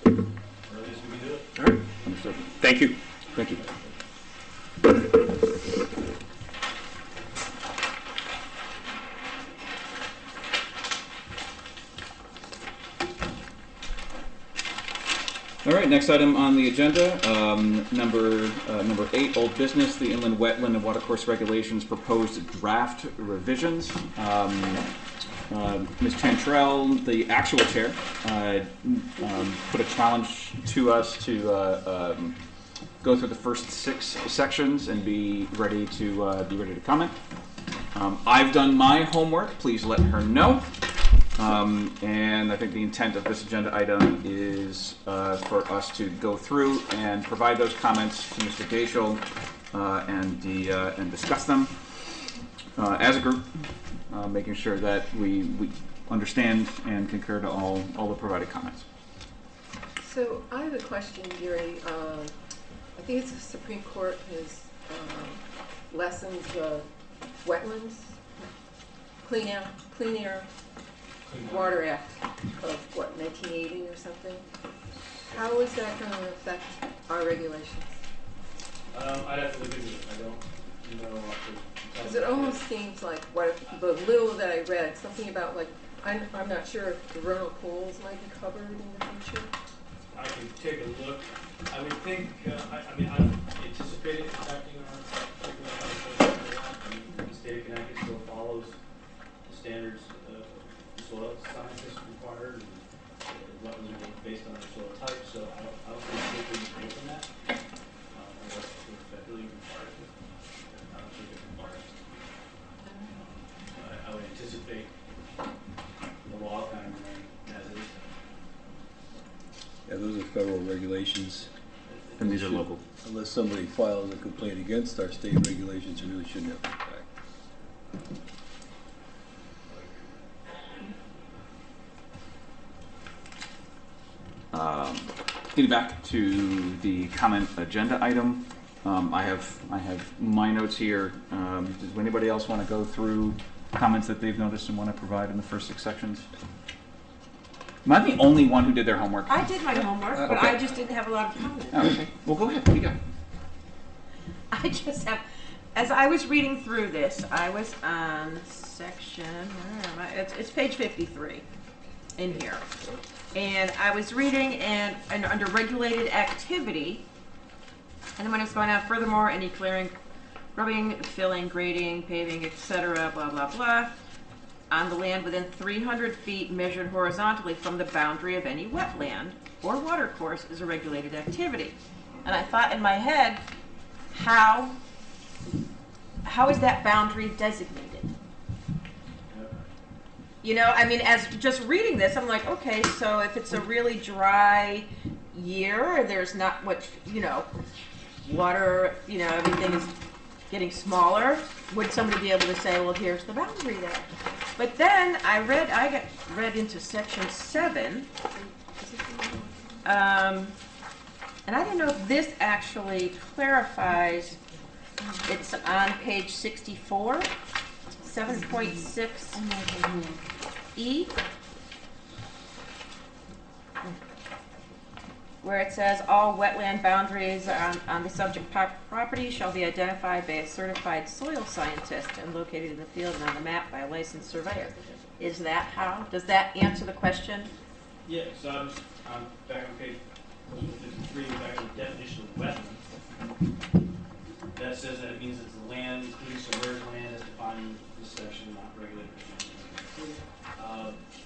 Earliest we can do it. All right, Understood. thank you. Thank you. All right, next item on the agenda, number 8, old business, the inland wetland and watercourse regulations proposed draft revisions. Ms. Chantrell, the actual chair, put a challenge to us to go through the first 6 sections and be ready to comment. I've done my homework. Please let her know. And I think the intent of this agenda item is for us to go through and provide those comments to Mr. Gaishel and discuss them as a group, making sure that we understand and concur to all the provided comments. So I have a question, Gary. I think it's the Supreme Court has lessened the wetlands, Clean Air Water Act of what, 1980 or something? How is that going to affect our regulations? I'd have to look into it. I don't know. Because it almost seems like what the little that I read, something about like I'm not sure if the vernal pools might be covered in the future. I can take a look. I would think. I mean, I don't anticipate it impacting our the state of Connecticut still follows the standards soil scientists required, and wetlands are based on their soil type, so I don't think it's going to be from that. Unless it's federally required. I don't think it's required. I would anticipate the law kind of remain as is. Yeah, those are federal regulations. And these are local. Unless somebody files a complaint against our state regulations, it really shouldn't have impact. Getting back to the comment agenda item, I have my notes here. Does anybody else want to go through comments that they've noticed and want to provide in the first 6 sections? Am I the only one who did their homework? I did my homework, but okay. I just didn't have a lot of comments. Oh, okay. Well, go ahead. What do you got? I just have, as I was reading through this, I was on section, where am I? It's page 53 in here. And I was reading and under regulated activity, and then when it's going on, furthermore, any clearing, grubbing, filling, grading, paving, etc., blah, blah, blah, on the land within 300 feet measured horizontally from the boundary of any wetland or watercourse is a regulated activity. And I thought in my head, how is that boundary designated? You know, I mean, as just reading this, I'm like, okay, so if it's a really dry year, there's not much, you know, water, you know, everything is getting smaller, would somebody be able to say, well, here's the boundary there? But then I got read into section 7, and I don't know if this actually clarifies, it's on page 64, 7.6E, where it says all wetland boundaries on the subject property shall be identified by a certified soil scientist and located in the field and on the map by a licensed surveyor. Is that how? Does that answer the question? Yeah, so I'm back on page 53, back to the definition of wetland. That says that it means it's the land, including submerged land, as defined in this section, not regulated.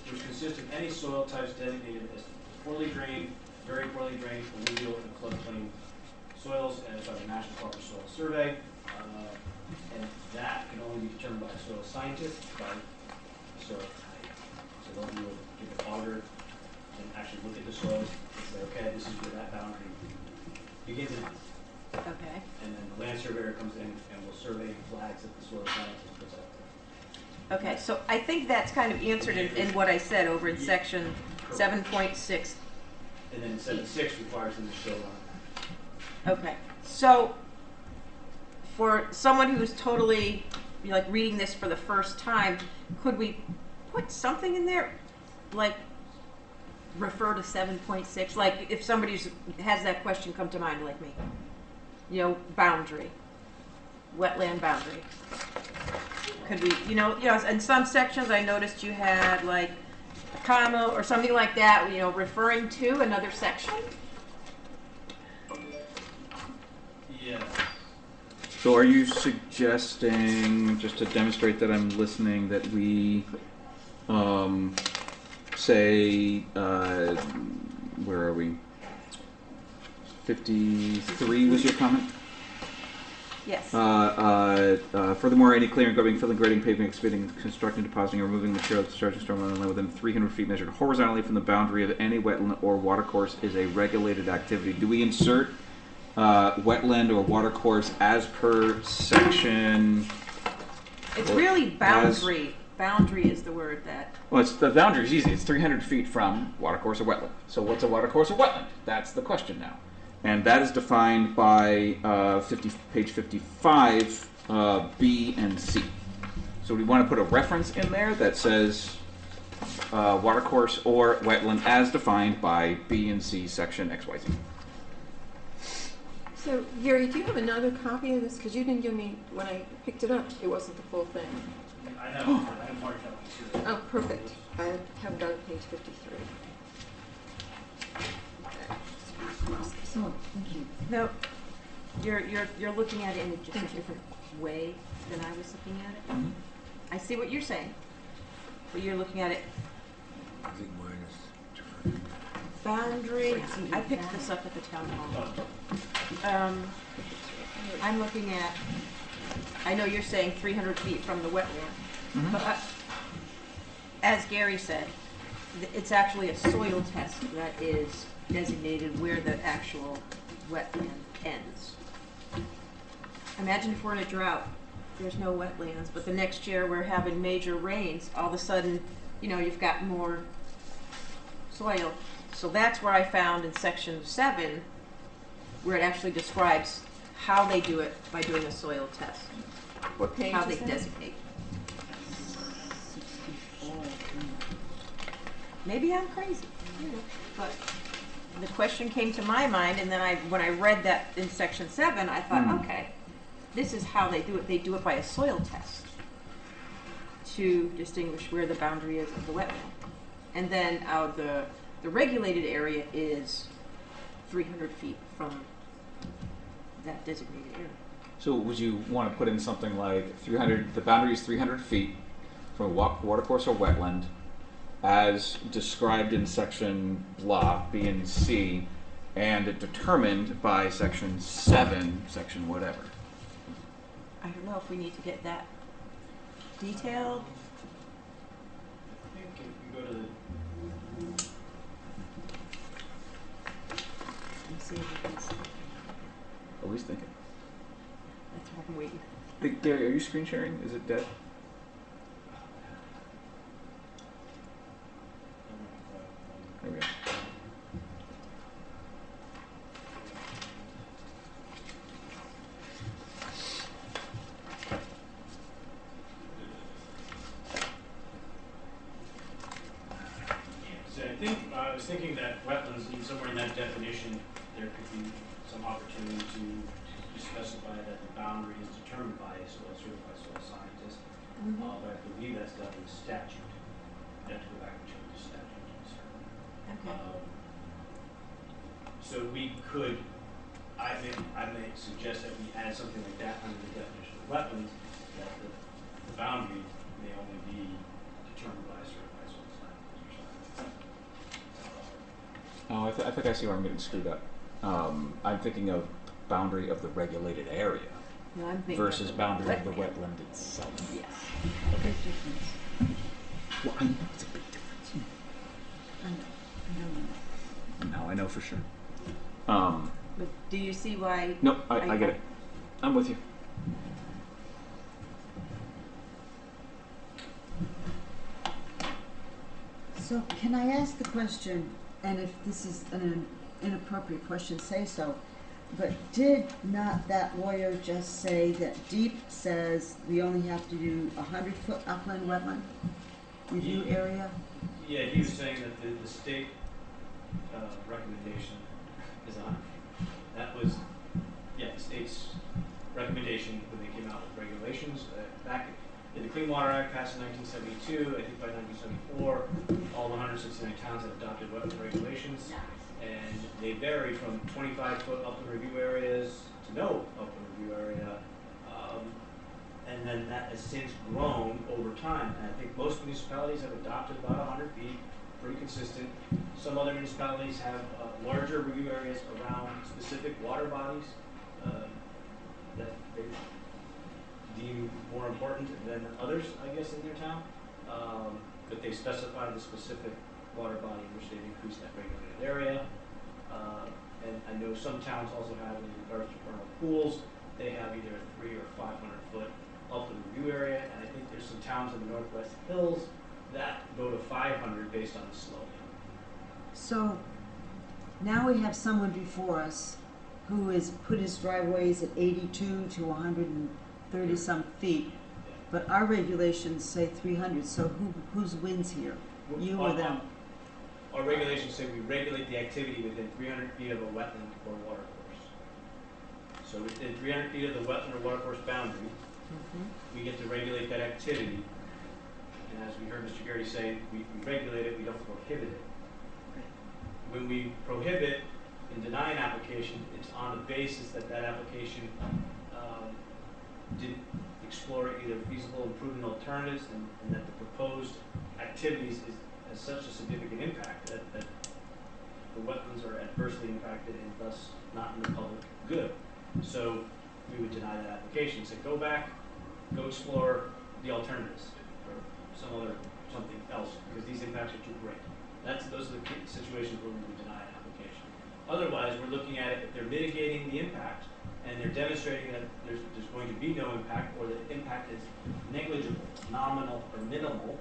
Which consists of any soil types designated as poorly drained, very poorly drained, alluvial, and floodplain soils, as by the National Park Soil Survey. And that can only be determined by a soil scientist, by soil type. So they'll give an auger and actually look at the soils and say, okay, this is where that boundary begins and ends. Okay. And then the land surveyor comes in and will survey and flags that the soil scientist puts out there. Okay, so I think that's kind of answered in what I said over in section 7.6E. And then 7.6 requires them to show Okay, so for someone who's totally, like, reading this for the first time, could we put something in there, like, refer to 7.6? Like, if somebody has that question come to mind, like me, you know, boundary, wetland boundary. Could we, you know, in some sections I noticed you had like a comma or something like that, you know, referring to another section. Yeah. So are you suggesting, just to demonstrate that I'm listening, that we say, where are we? 53 was your comment? Yes. Furthermore, any clearing, grubbing, filling, grading, paving, excavating, constructing, depositing, or removing material, discharging storm on land within 300 feet measured horizontally from the boundary of any wetland or watercourse is a regulated activity. Do we insert wetland or watercourse as per section? It's really boundary. Boundary is the word that. Well, it's, the boundary is easy. It's 300 feet from watercourse or wetland. So what's a watercourse or wetland? That's the question now. And that is defined by page 55, B and C. So we want to put a reference in there that says watercourse or wetland as defined by B and C section XYZ. So, Gary, do you have another copy of this? Because you didn't give me, when I picked it up, it wasn't the full thing. I have more copies here. Oh, perfect. I have it on page 53. So, thank you. No, you're looking at it in just a different way than I was looking at it. Mm-hmm. I see what you're saying, but you're looking at it I think mine is different. boundary. I picked this up at the town hall. I'm looking at. I know you're saying 300 feet from the wetland, but as Gary said, it's actually a soil test that is designated where the actual wetland ends. Imagine if we're in a drought, there's no wetlands, but the next year we're having major rains, all of a sudden, you know, you've got more soil. So that's where I found in section 7, where it actually describes how they do it by doing a soil test, What page how is they that? designate. Maybe I'm crazy, you know, but the question came to my mind, and then when I read that in section 7, I thought, okay, this is how they do it. They do it by a soil test to distinguish where the boundary is of the wetland. And then the regulated area is 300 feet from that designated area. So would you want to put in something like 300, the boundary is 300 feet from a watercourse or wetland as described in section blah, B and C, and determined by section 7, section whatever. I don't know if we need to get that detailed. I think if you go to the Let me see if we can see. Always thinking. That's what I'm waiting. Hey, Gary, are you screen sharing? Is it dead? There we go. So I think, I was thinking that wetlands, somewhere in that definition, there could be some opportunity to specify that the boundary is determined by a certified soil scientist. But I believe that's done in statute. I'd have to go back and check the statute. Okay. So we could, I may suggest that we add something like that under the definition of wetlands, that the boundary may only be determined by a certified soil scientist or something. Oh, I think I see where I'm getting screwed up. I'm thinking of boundary of the regulated area No, I'm thinking versus of boundary of the wetland. wetland itself. Yes. Okay. Big difference. Well, I know it's a big difference. I know. No, I know for sure. But do you see why? Nope, I get it. I'm with you. So can I ask the question, and if this is an inappropriate question, say so, but did not that lawyer just say that DEEP says we only have to do 100-foot upland wetland review area? Yeah, he was saying that the state recommendation is 100 feet. That was, yeah, the state's recommendation when they came out with regulations back in the Clean Water Act passed in 1972. I think by 1974, all 169 towns had adopted wetland regulations, and they varied from 25-foot upland review areas to no upland review area. And then that has since grown over time. And I think most municipalities have adopted about 100 feet, pretty consistent. Some other municipalities have larger review areas around specific water bodies that they deem more important than others, I guess, in their town. But they specify the specific water body in which they've increased that regulated area. And I know some towns also have, in regards to vernal pools, they have either a 300 or 500-foot upland review area, and I think there's some towns in the Northwest Hills that go to 500 based on the slope. So now we have someone before us who has put his driveways at 82 to 130 some feet, but our regulations say 300, so whose wins here? You or them? Our regulations say we regulate the activity within 300 feet of a wetland or water course. So within 300 feet of the wetland or water course boundary, we get to regulate that activity. And as we heard Mr. Garrity say, we regulate it, we don't prohibit it. When we prohibit and deny an application, it's on the basis that that application didn't explore either feasible and prudent alternatives, and that the proposed activities has such a significant impact that the wetlands are adversely impacted and thus not in the public good. So we would deny that application, say go back, go explore the alternatives or something else, because these impacts are too great. Those are the situations where we would deny an application. Otherwise, we're looking at it if they're mitigating the impact and they're demonstrating that there's going to be no impact, or the impact is negligible, nominal, or minimal,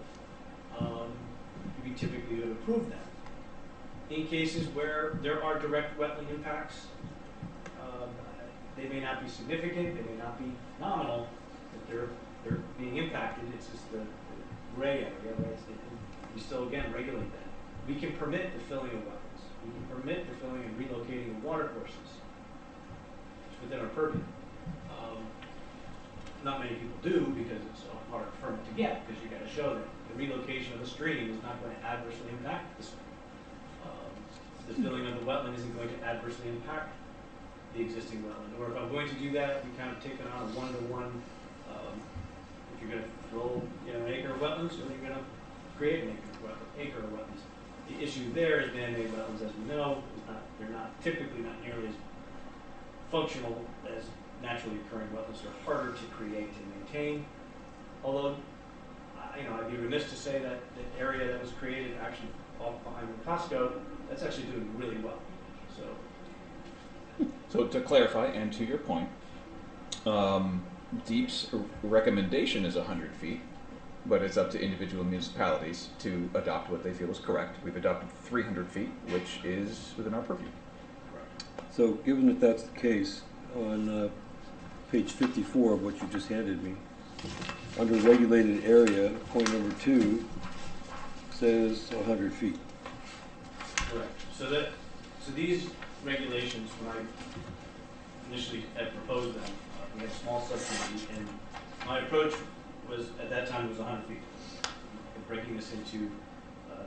we typically would approve them. In cases where there are direct wetland impacts, they may not be significant, they may not be nominal, but they're being impacted. It's just the gray area, right? We still, again, regulate that. We can permit the filling of wetlands. We can permit the filling and relocating of water courses. It's within our purview. Not many people do, because it's a hard permit to get, because you got to show that the relocation of the stream is not going to adversely impact the stream. The filling of the wetland isn't going to adversely impact the existing wetland. Or if I'm going to do that, we kind of take it on a one-to-one. If you're going to fill an acre of wetlands, or you're going to create an acre of wetlands. The issue there is man-made wetlands, as we know, they're typically not nearly as functional as naturally occurring wetlands. They're harder to create and maintain. Although, I'd be remiss to say that the area that was created actually off behind Costco, that's actually doing really well. So to clarify, and to your point, DEEP's recommendation is 100 feet, but it's up to individual municipalities to adopt what they feel is correct. We've adopted 300 feet, which is within our purview. Correct. So given that that's the case, on page 54 of what you just handed me, under regulated area, point number 2 says 100 feet. Correct. So these regulations, when I initially had proposed them, we had a small subcommittee, and my approach was, at that time, was 100 feet. And breaking this into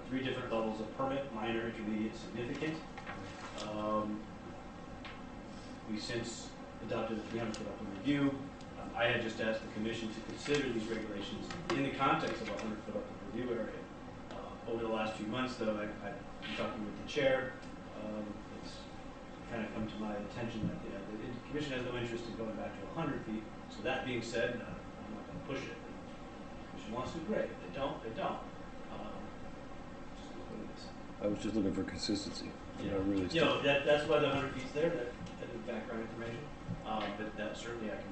3 different levels of permit: minor, intermediate, significant. We since adopted a 300-foot upland review. I had just asked the commission to consider these regulations in the context of a 100-foot upland review area. Over the last few months, though, I've been talking with the chair. It's kind of come to my attention that the commission has no interest in going back to 100 feet. So that being said, I'm not going to push it. If the commission wants to, great. If they don't, they don't. Just what it is. I was just looking for consistency. Really That's why the 100 feet's there. That is background information. But that certainly I can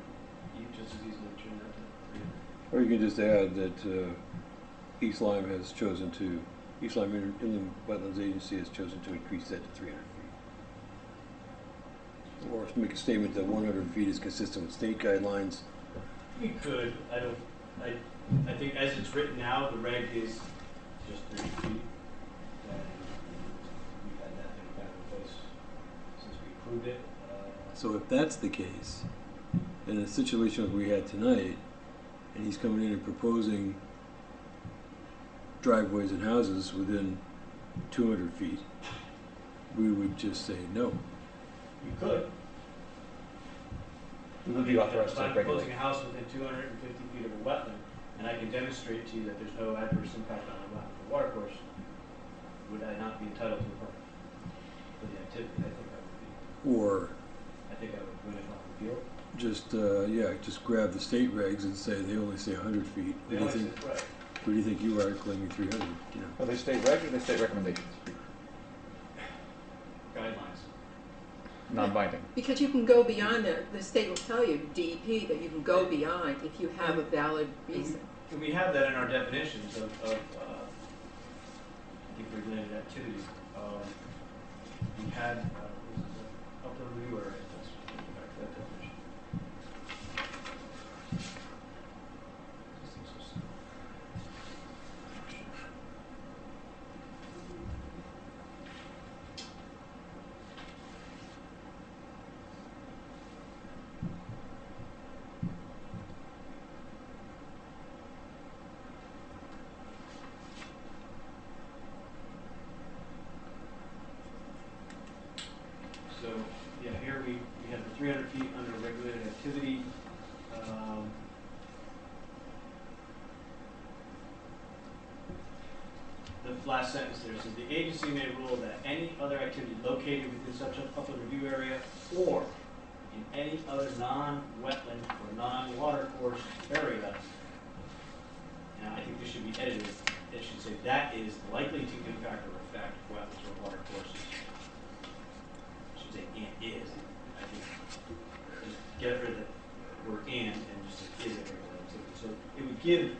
just as easily turn that to 300. Or you can just add that East Lyme has chosen to East Lyme Inland Wetlands Agency has chosen to increase that to 300 feet. Or make a statement that 100 feet is consistent with state guidelines. We could, I think as it's written now, the reg is just 30 feet. And we've had that thing back in place since we approved it. So if that's the case, in a situation like we had tonight, and he's coming in and proposing driveways and houses within 200 feet, we would just say no. We could. We would be authorized If to I'm regulate. proposing a house within 250 feet of a wetland, and I can demonstrate to you that there's no adverse impact on the water course, would I not be entitled to a permit for the activity? I think I would be. Or I think I would win it on appeal. just, just grab the state regs and say they only say 100 feet. They What do only you think? say, right. What do you think you are claiming 300? You know? Are they state regs or are they state recommendations? Guidelines. Non-binding. Because you can go beyond that. The state will tell you, DEP, that you can go beyond if you have a valid reason. And we have that in our definitions of I think regulated activities. We had, upper review area, let's go back to that definition. So, yeah, here we have the 300 feet under regulated activity. The last sentence there says, the agency may rule that any other activity located within such an upland review area or in any other non-wetland or non-water course area. Now, I think this should be edited. It should say that is likely to impact or affect wetlands or water courses. Should say and is. I think just get rid of the word and just say is a regular activity. So it would give,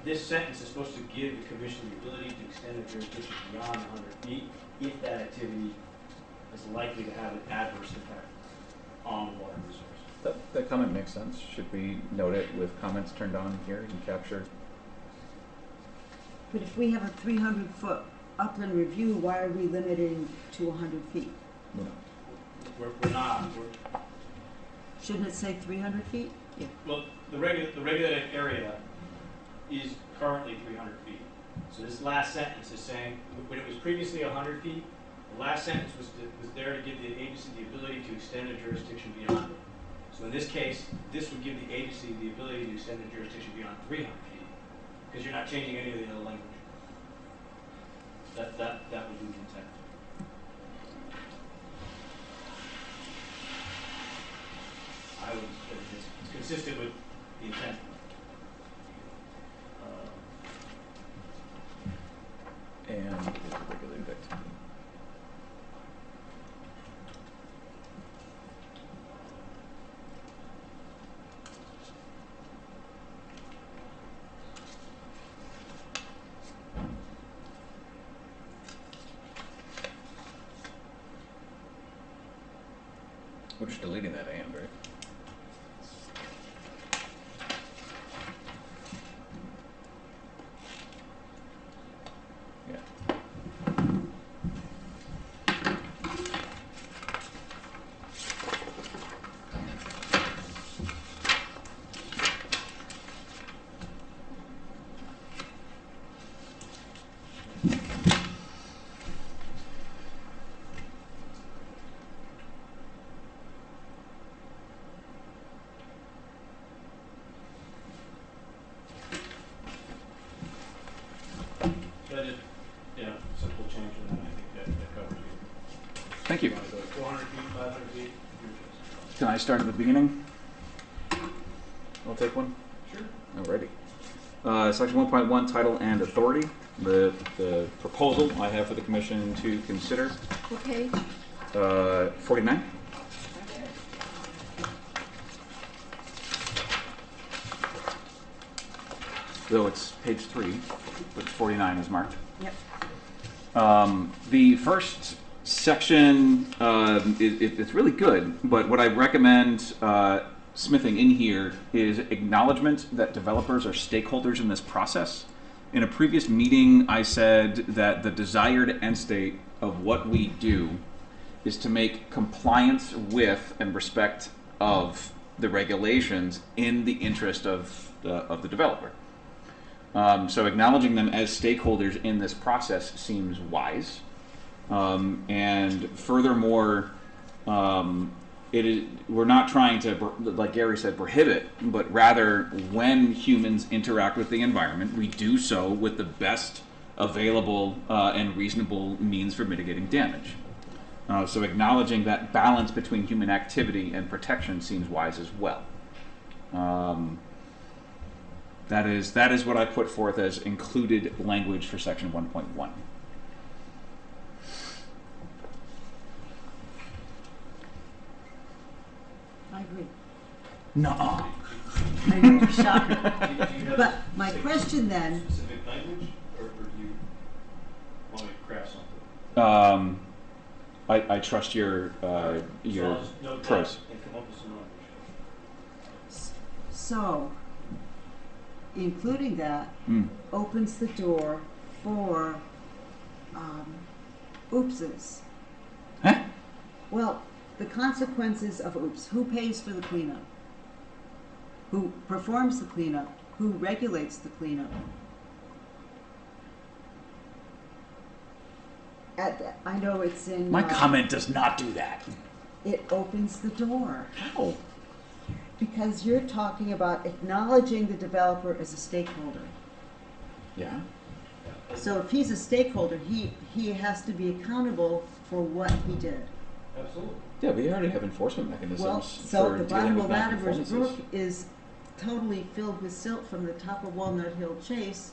this sentence is supposed to give the commission the ability to extend the jurisdiction beyond 100 feet if that activity is likely to have an adverse impact on the water resource. That comment makes sense. Should we note it with comments turned on here and capture? But if we have a 300-foot upland review, why are we limiting to 100 feet? No. We're not. Shouldn't it say 300 feet? Well, the regulated area is currently 300 feet. So this last sentence is saying, when it was previously 100 feet, the last sentence was there to give the agency the ability to extend a jurisdiction beyond it. So in this case, this would give the agency the ability to extend the jurisdiction beyond 300 feet, because you're not changing any of the other language. That would be the intent. It's consistent with the intent. And it is a regulated activity. We're just deleting that and, right? Yeah. So I just, simple change in that, I think that covers it. Thank you. You want to go 400 feet, 500 feet? Your choice. Can I start at the beginning? I'll take one. Sure. Alrighty. Section 1.1, title and authority. The proposal I have for the commission to consider. What page? 49. Though it's page 3, but 49 is marked. Yep. The first section, it's really good, but what I recommend smithing in here is acknowledgement that developers are stakeholders in this process. In a previous meeting, I said that the desired end state of what we do is to make compliance with and respect of the regulations in the interest of the developer. So acknowledging them as stakeholders in this process seems wise. And furthermore, we're not trying to, like Gary said, prohibit, but rather when humans interact with the environment, we do so with the best available and reasonable means for mitigating damage. So acknowledging that balance between human activity and protection seems wise as well. That is what I put forth as included language for section 1.1. I agree. Nuh-uh. I know, shocker. Do you have But my question then, specific language, or do you want me to craft something? I trust your So I'll just note that pros. and come up with some language. so, including that Mm. opens the door for, oopses. Huh? Well, the consequences of oops. Who pays for the cleanup? Who performs the cleanup? Who regulates the cleanup? I know it's in. My comment does not do that. It opens the door How? because you're talking about acknowledging the developer as a stakeholder. Yeah. So if he's a stakeholder, he has to be accountable for what he did. Absolutely. Yeah, we already have enforcement mechanisms Well, so for the dealing bottom with of Latimer's non-conformances. Brook is totally filled with silt from the top of Walnut Hill Chase.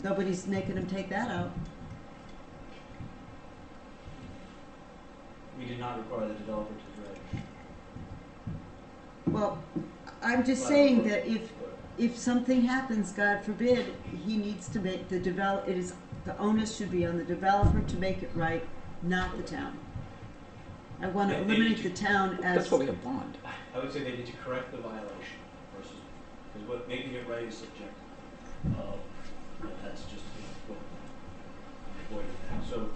Nobody's making him take that out. We did not require the developer to dredge. Well, I'm just saying that if something happens, God forbid, he needs to make the onus should be on the developer to make it right, not the town. I want to eliminate the town as. That's why we have bond. I would say they need to correct the violation versus, because what making it right is subjective. That's just, what I'm avoiding that. So,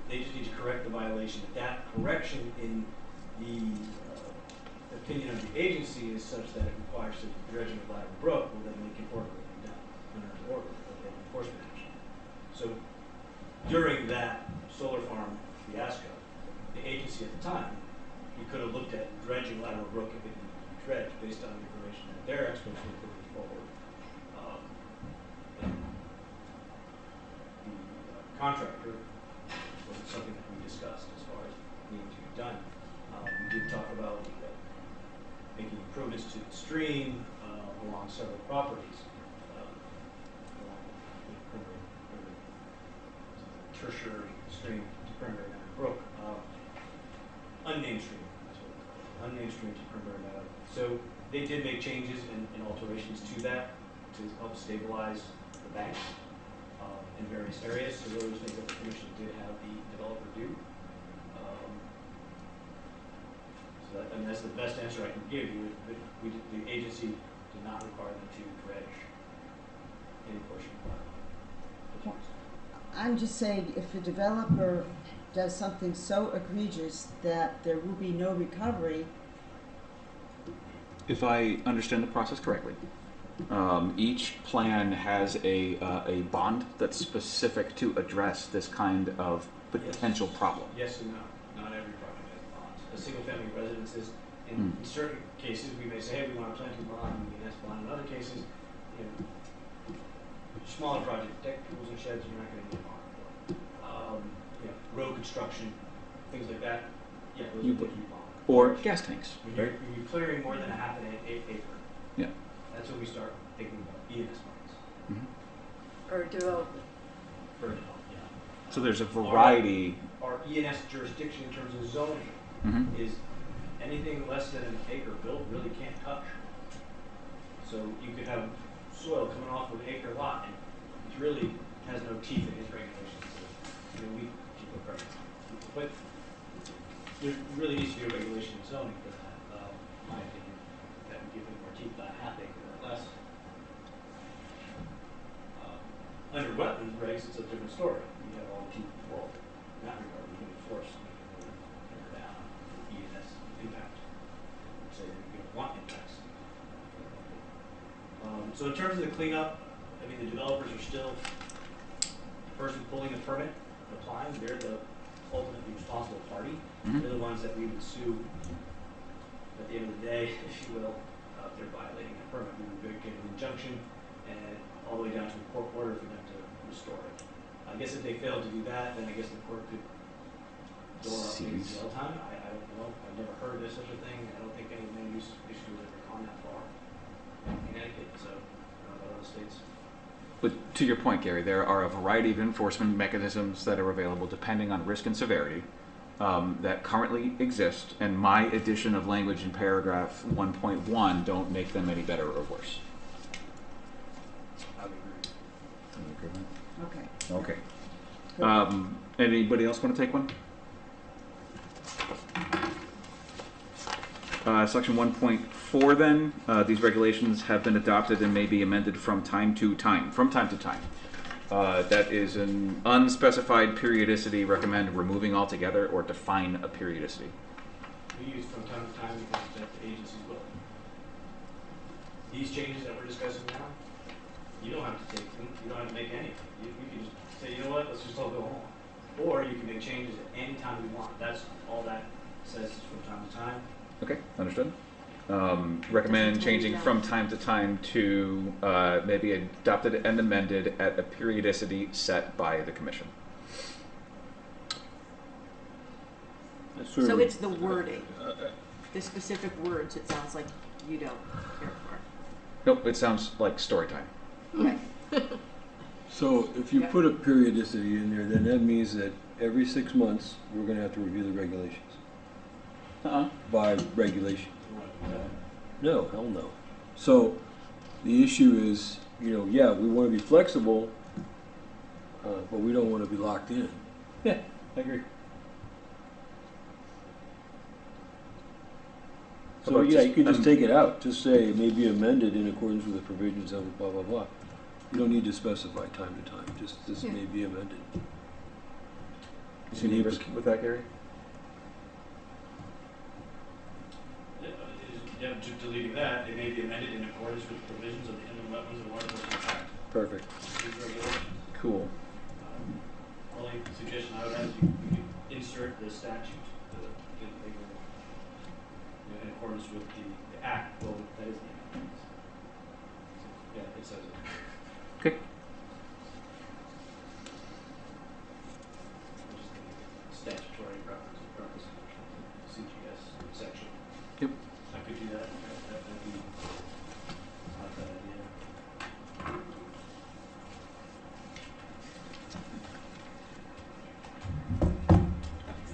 they just need to correct the violation. That correction in the opinion of the agency is such that it requires the dredging of Ladder Brook, well, then they can order it down under the order of the enforcement action. So, during that solar farm fiasco, the agency at the time, we could have looked at dredging Lateral Brook if it needed to be dredged based on the information that their experts were putting forward. And the contractor wasn't something that we discussed as far as needing to be done. We did talk about making improvements to the stream along several properties, along the tertiary stream to Cranberry Meadow Brook. Unnamed stream, that's what we call it. Unnamed stream to Cranberry Meadow. So they did make changes and alterations to that to help stabilize the banks in various areas. So those things that the commission did have the developer do. So that, that's the best answer I can give you. The agency did not require them to dredge any portion of that. I'm just saying, if a developer does something so egregious that there will be no recovery. If I understand the process correctly, each plan has a bond that's specific to address this kind of potential problem. Yes and no. Not every project has bonds. A single-family residences, in certain cases, we may say, hey, we want a planting bond, and we ask bond. In other cases, you know, smaller projects, deck pools and sheds, you're not going to need a bond for. Road construction, things like that, yeah, those You are would. things we bond. Or gas tanks. When you're clearing more than a half an acre, Yeah. that's when we start thinking about ENS bonds Mm-hmm. Or development. for development, yeah. So there's a variety. Our ENS jurisdiction in terms of zoning Mm-hmm. is anything less than an acre built really can't touch. So you could have soil coming off of an acre lot, and it's really has no teeth in his regulations. I mean, we keep a permit. But there really needs to be a regulation in zoning for that, in my opinion, that would give it more teeth, not half acre or less. Under wetlands regs, it's a different story. You have all the teeth in the world. In that regard, you can enforce, you can hammer down on ENS impact. Say that you don't want impacts. So in terms of the cleanup, I mean, the developers are still the person pulling the permit, applying. They're the ultimately responsible party. Mhm. They're the ones that we would sue at the end of the day, if you will, if they're violating the permit. We would get an injunction and all the way down to a court order for them to restore it. I guess if they fail to do that, then I guess the court could door up maybe Seize. jail time. I don't know. I've never heard of such a thing. I don't think any land use issue has ever gone that far in Connecticut, so I don't know about other states. But to your point, Gary, there are a variety of enforcement mechanisms that are available depending on risk and severity that currently exist, and my addition of language in paragraph 1.1 don't make them any better or worse. I would agree. Okay. Okay. Anybody else want to take one? Section 1.4 then, these regulations have been adopted and may be amended from time to time. From time to time. That is an unspecified periodicity. Recommend removing altogether or define a periodicity. We use from time to time because that's the agency's will. These changes that we're discussing now, you don't have to take them. You don't have to make any. You can just say, you know what, let's just all go home. Or you can make changes at any time you want. That's all that says is from time to time. Okay, understood. Recommend changing from time to time to maybe adopted and amended at a periodicity set by the commission. That's sort So of- it's the wording, the specific words, it sounds like you don't care for. Nope, it sounds like story time. Okay. So if you Yeah. put a periodicity in there, then that means that every 6 months, we're gonna have to review the regulations, by regulation. You want to do that? No, hell no. So the issue is, yeah, we wanna be flexible, but we don't wanna be locked in. Yeah, I agree. So about yeah, just- you can just take it out, just say it may be amended in accordance with the provisions of blah, blah, blah. You don't need to specify time to time, just this Yeah. may be amended. You see any risk with that, Gary? Yeah, just deleting that, it may be amended in accordance with the provisions of the Inland Wetlands and Watercourses Act. Perfect. These regulations. Cool. Only suggestion I would have is you could insert the statute in accordance with the act. Well, that is the act. Yeah, it says it. Okay. Just the statutory purpose, CGS section. Yep. I could do that. That'd be not a bad idea.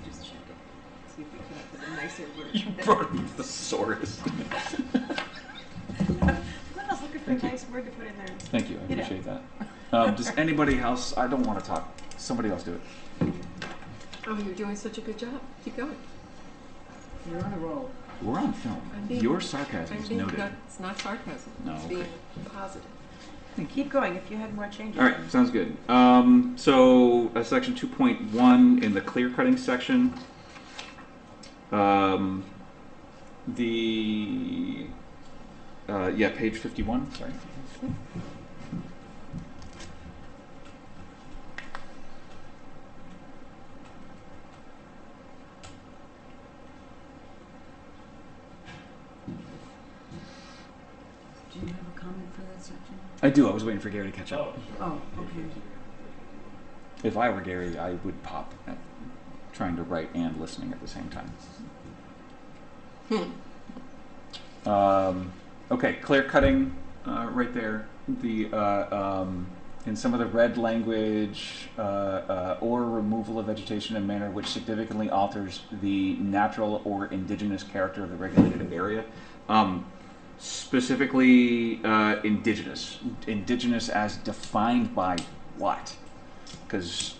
Just check it, see if we come up with a nicer word. You brought me the thesaurus. I was looking for a nice word to put in there. Thank you, I You know. appreciate that. Does anybody else, I don't want to talk, somebody else do it. Oh, you're doing such a good job. Keep going. You're on a roll. We're on film. I'm being- Your sarcasm I'm is being noted. not- It's not sarcasm. No, It's okay. being positive. Keep going if you had more changes. All right, sounds good. So section 2.1 in the clear cutting section. Yeah, page 51. Sorry. Do you have a comment for that section? I do. I was waiting for Gary to catch up. Oh, okay. If I were Gary, I would pop at trying to write and listening at the same time. Okay, clear cutting right there. The in some of the red language or removal of vegetation in a manner which significantly alters the natural or indigenous character of the regulated area. Specifically indigenous. Indigenous as defined by what? because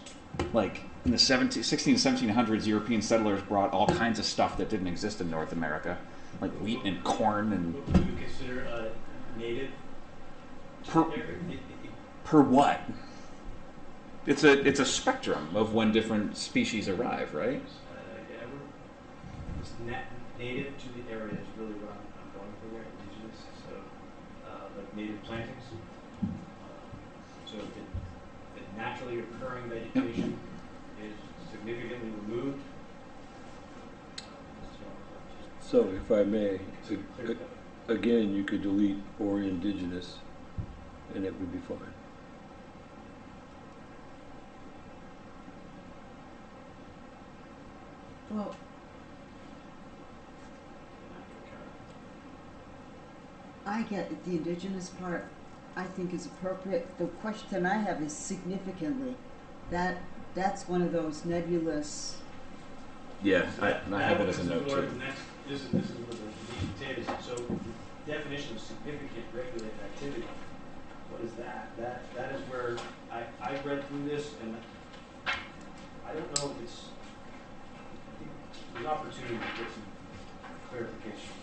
like in the 16 and 1700s, European settlers brought all kinds of stuff that didn't exist in North America, like wheat and corn and. Would you consider a native? Per what? It's a spectrum of when different species arrive, right? It's native to the area is really what I'm going for there, indigenous, so like native plantings. So the naturally occurring vegetation is significantly removed. So if I may, again, you could delete or indigenous, and it would be fine. Well, I get the indigenous part, I think is appropriate. The question I have is significantly. That's one of those nebulous. Yeah, I have it as a note too. This is what the meat and potatoes. So the definition of significant regulated activity. What is that? That is where I read through this and I don't know if it's. I think there's an opportunity to get some clarification.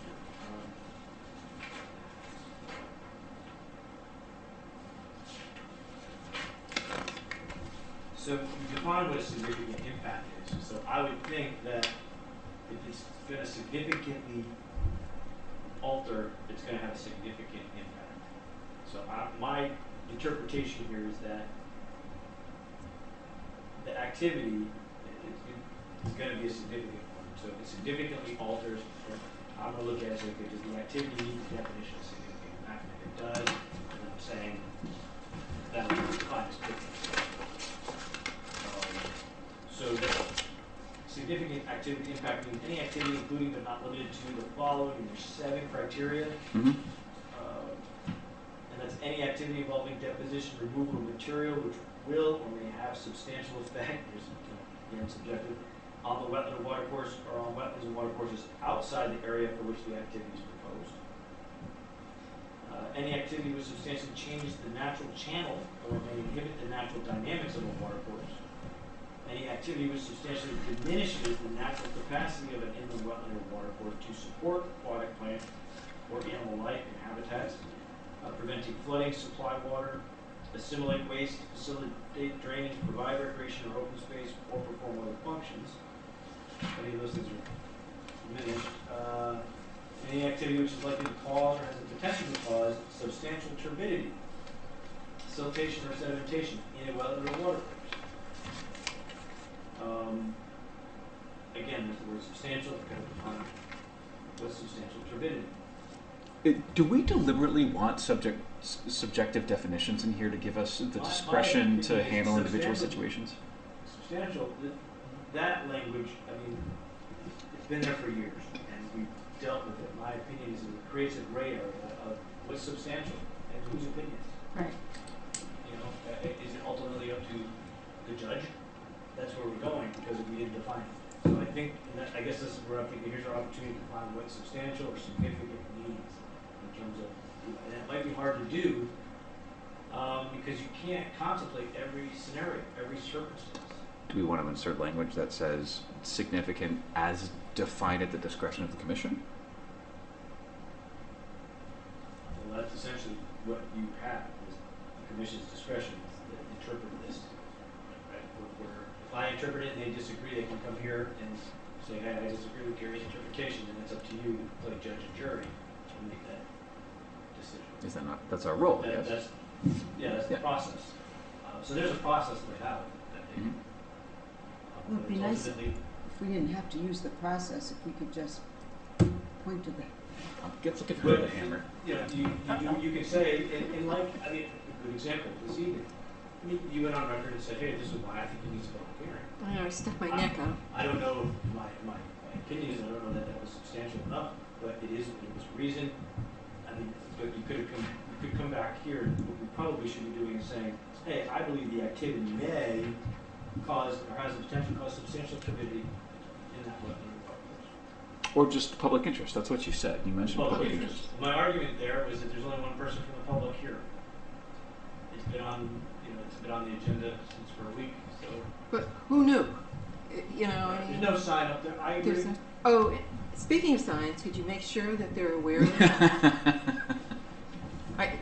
So you define what a significant impact is. So I would think that if it's going to significantly alter, it's going to have a significant impact. So my interpretation here is that the activity is going to be a significant one. So if it significantly alters, I'm going to look at it and say, okay, does the activity meet the definition of significant impact? If it does, then I'm saying that would be defined as significant. So significant activity impact means any activity including but not limited to the following. And there's 7 criteria. Mm-hmm. And that's any activity involving deposition, removal of material which will or may have substantial effect, again subjective, on the wetland or watercourse or on wetlands and watercourses outside the area for which the activity is proposed. Any activity which substantially changes the natural channel or may inhibit the natural dynamics of a watercourse. Any activity which substantially diminishes the natural capacity of an inland wetland or watercourse to support aquatic plant or animal life and habitats, preventing flooding, supply water, assimilate waste, facilitate drainage, provide recreation or open space, or perform other functions. Any of those things are diminished. Any activity which is likely to cause or has the potential to cause substantial turbidity, siltation or sedimentation in a wetland or watercourse. Again, there's the word substantial, kind of define what's substantial turbidity. Do we deliberately want subjective definitions in here to give us the discretion to handle individual situations? Substantial, that language, I mean, it's been there for years, and we've dealt with it. My opinion is it creates a gray area of what's substantial and whose opinion. Right. You know, is it ultimately up to the judge? That's where we're going because we didn't define it. So I think, I guess this is where I'm thinking, here's our opportunity to define what substantial or significant means in terms of, and it might be hard to do because you can't contemplate every scenario, every circumstance. Do we want to insert language that says significant as defined at the discretion of the commission? Well, that's essentially what you have is the commission's discretion to interpret this. Right? Where if I interpret it and they disagree, they can come here and say, hey, I disagree with Gary's interpretation, and it's up to you to play judge and jury to make that decision. Is that not? That's our role, That, yes. That's the process. So there's a process laid out that they. It would be nice if we didn't have to use the process, if we could just point to the. Let's look at the hammer. You know, you can say, and like, I mean, a good example this evening. I mean, you went on record and said, hey, this is why I think it needs a public hearing. I know, I stuck my neck out. I don't know if my opinion is, I don't know that was substantial enough, but it was reason. I mean, but you could come back here, and what we probably should be doing is saying, hey, I believe the activity may cause, or has the potential to cause substantial turbidity in that wetland or watercourse. Or just public interest. That's what you said. You mentioned public interest. My argument there was that there's only one person from the public here. It's been on, you know, it's been on the agenda since for a week, so But who knew? You know, I there's mean, no sign up there. I agree. there's no, oh, speaking of signs, could you make sure that they're aware of that?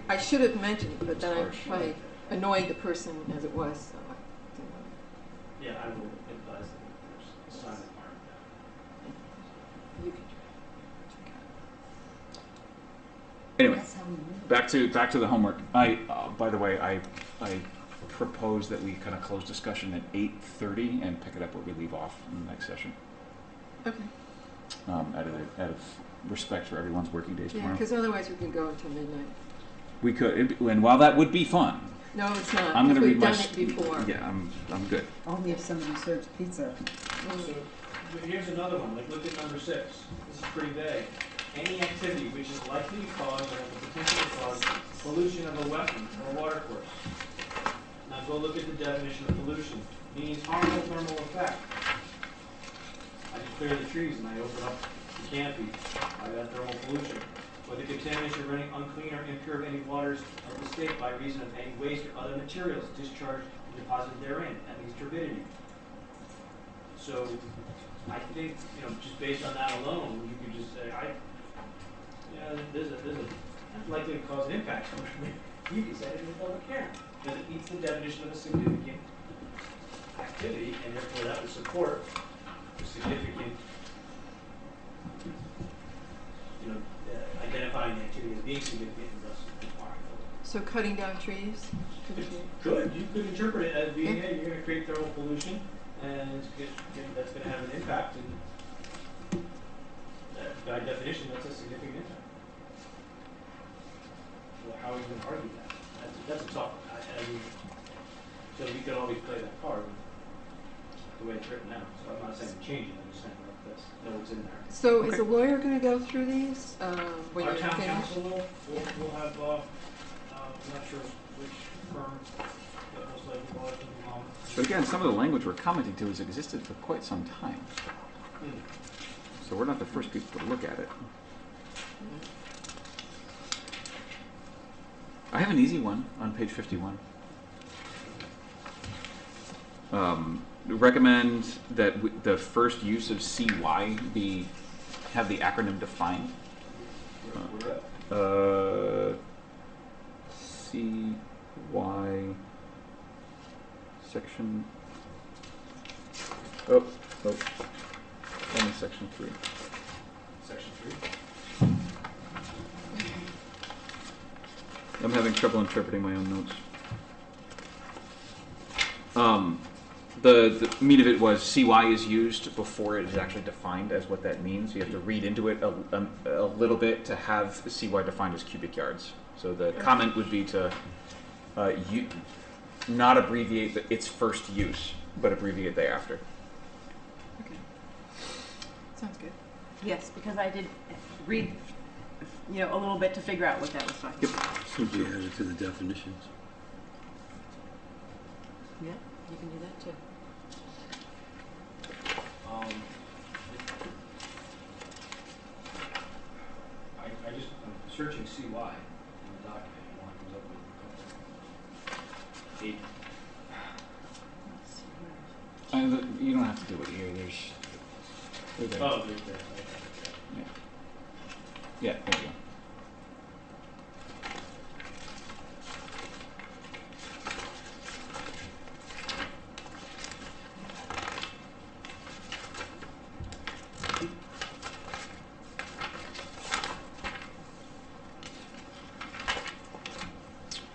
I should have mentioned it, but then I annoyed the person as it was, so I didn't. Yeah, I will advise them that there's a sign requirement. You can Anyway, That's how we move. back to the homework. By the way, I propose that we kind of close discussion at 8:30 and pick it up where we leave off in the next session. Okay. Out of respect for everyone's working days Yeah, tomorrow. because otherwise we can go until midnight. We could, and while that would be fun, No, it's not. I'm going to because read my. we've done it before. Yeah, I'm good. Only if somebody serves pizza. So here's another one, like look at number 6. This is pretty vague. Any activity which is likely to cause or has the potential to cause pollution of a wetland or a water course. Now go look at the definition of pollution. Means harmful thermal effect. I just clear the trees and I open up the canopy. I got thermal pollution. Or the contamination running unclean or impure of any waters of the state by reason of any waste or other materials discharged and deposited therein, at least turbidity. So I think, just based on that alone, you could just say, there's that's likely to cause an impact. You could say it in the public hearing, because it meets the definition of a significant activity, and therefore that would support the significant, identifying the activity as being significant and thus requiring. So cutting down trees? You could interpret it as being, hey, you're going to create thermal pollution, and that's going to have an impact, and by definition, that's a significant impact. Well, how are you going to argue that? That's a tough one. So we could always play that card the way it's written out. So I'm not saying change it, I'm just saying that's what's in there. So is a lawyer going to go through these when Our you're town finished? council will have, I'm not sure which firm, but most likely will have to be on. But again, some of the language we're commenting to has existed for quite some time, so we're not the first people to look at it. I have an easy one on page 51. Recommend that the first use of CY have the acronym defined. CY section. Only section 3. Section 3. I'm having trouble interpreting my own notes. The meat of it was CY is used before it is actually defined as what that means. You have to read into it a little bit to have CY defined as cubic yards. So the comment would be to not abbreviate its first use, but abbreviate thereafter. Okay. Sounds good. Yes, because I did read, a little bit to figure out what that was talking about. Simply add it to the definitions. Yeah, you can do that too. I'm searching CY in the document, and one comes up with 8. You don't have to do it here. They're there. Oh, there's there. Yeah. Yeah, there you go.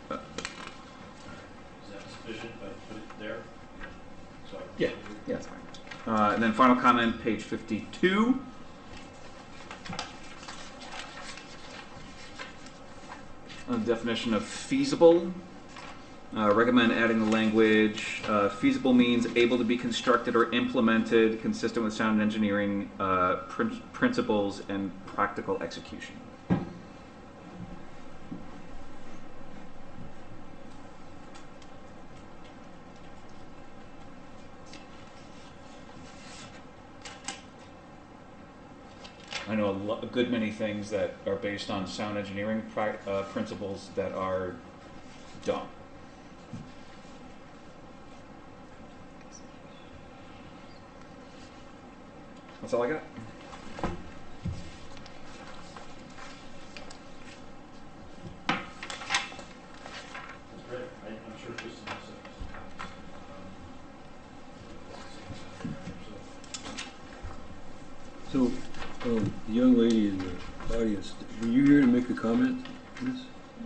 Is that sufficient if I put it there? So Yeah, that's fine. And then final comment, page 52. Definition of feasible. Recommend adding the language, feasible means able to be constructed or implemented consistent with sound engineering principles and practical execution. I know a good many things that are based on sound engineering principles that are dumb. That's all I got. That's great. I'm sure Kristen has some comments. So, the young lady in the audience, were you here to make a comment, Miss?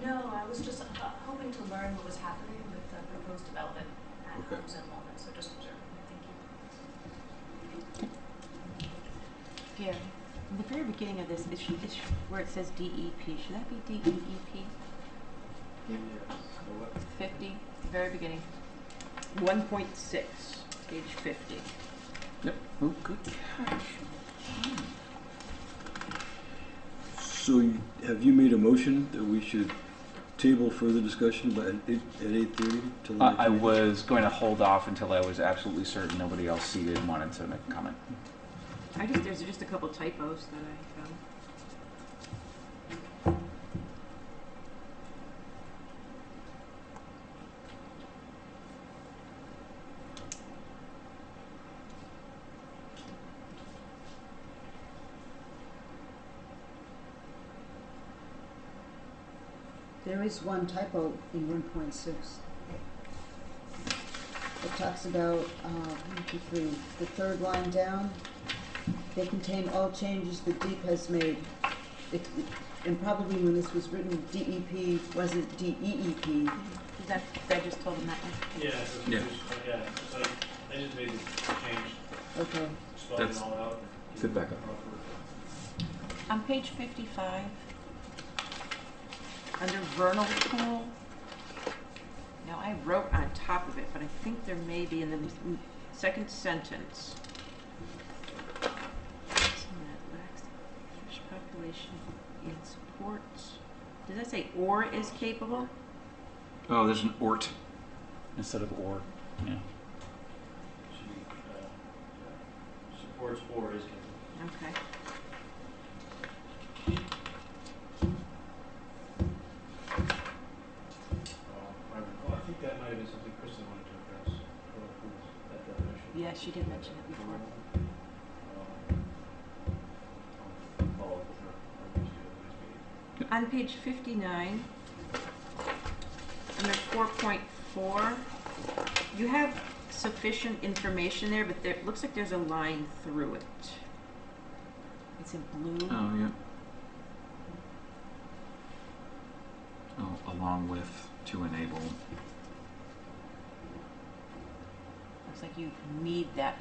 No, I was just hoping to learn what was happening with the proposed development at Okay. Homes and Walnut, so just observing. Thank you. Gary, in the very beginning of this, where it says DEP, should that be DEEP? 50, very beginning. 1.6, page 50. Yep. Oh, good. So, have you made a motion that we should table further discussion at 8:30 till I was going to hold off until I was absolutely certain nobody else seated wanted to make a comment. There's just a couple typos that I found. There is one typo in 1.6. It talks about, 1, 2, 3, the third line down. They contain all changes that DEEP has made. And probably when this was written, DEP wasn't DEEP. I just told them that one. Yeah, so Yeah. yeah, so I just made the change, Okay. spelled it That's all out. good backup. On page 55, under vernal pool, now I wrote on top of it, but I think there may be in the second sentence. Fish population in supports. Does that say or is capable? Oh, there's an ort instead of or. Yeah. Should be, supports or is capable. Okay. I think that might have been something Kristen wanted to address, that definition. Yeah, she did mention it before. I'll follow up with her. On page 59, under 4.4, you have sufficient information there, but there it looks like there's a line through it. It's in blue. Oh, yeah. Oh, along with to enable. Looks like you need that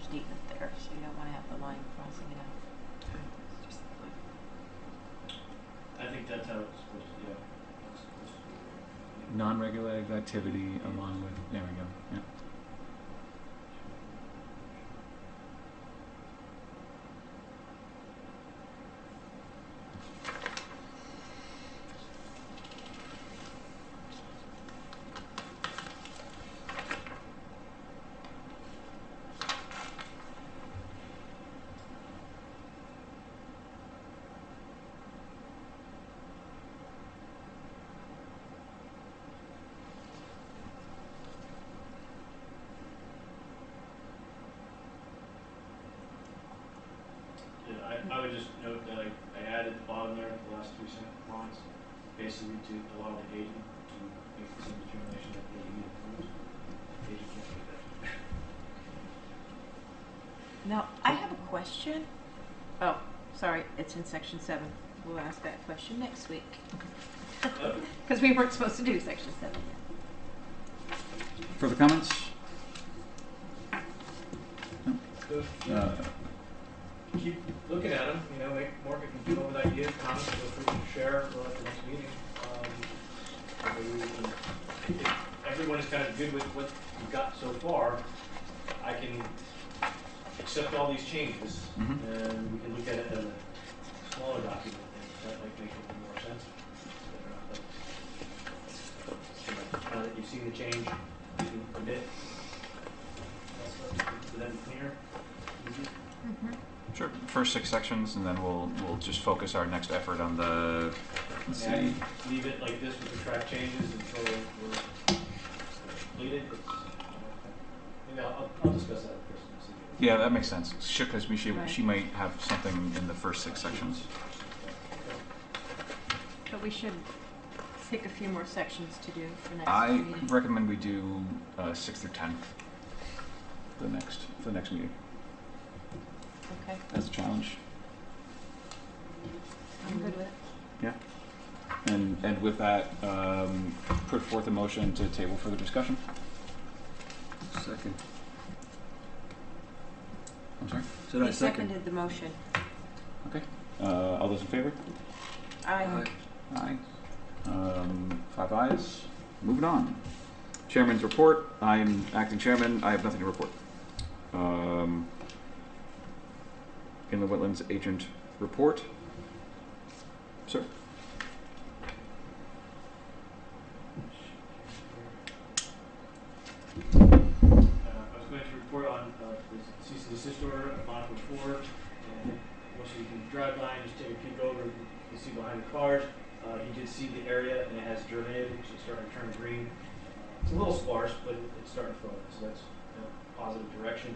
statement there, so you don't want to have the line crossing it out. Just I think that's how it's supposed to, yeah. That's supposed to be. Non-regulated activity along with. There we go. Yeah. Yeah, I would just note that I added the bottom there, the last 3 lines, basically to allow the agent to make the same determination that the agent approves. The agent can't make that. Now, I have a question. Oh, sorry, it's in section 7. We'll ask that question next week. Because we weren't supposed to do section 7 yet. Further comments? Keep looking at them, make Mark can come up with ideas, comments, feel free to share at the next meeting. If everyone is kind of good with what we've got so far, I can accept all these changes, and we can look at it as a smaller document, and that might make it more sense. Now that you've seen the change, you can commit. So then clear, easy. Sure. First 6 sections, and then we'll just focus our next effort on the. Let's And see. leave it like this with the track changes until we're completed. Maybe I'll discuss that with Kristen and see. Yeah, that makes sense. Because she Right. might have something in the first 6 sections. But we should pick a few more sections to do for next I meeting. recommend we do 6 through 10 for the next meeting Okay, as a challenge. I'm good with it. Yeah. And with that, put forth a motion to table further discussion. Second. I'm sorry. Said I He second. seconded the motion. Okay. All those in favor? Aye. Aye. 5 ayes. Moving on. Chairman's report. I'm acting chairman. I have nothing to report. In the wetlands agent report. Sir. I was going to report on the cease and desist order at Monaco 4, and once you can drive by and just take a peek over, you can see behind the cars. He did see the area, and it has germinated, so it's starting to turn green. It's a little sparse, but it's starting to grow, so that's a positive direction.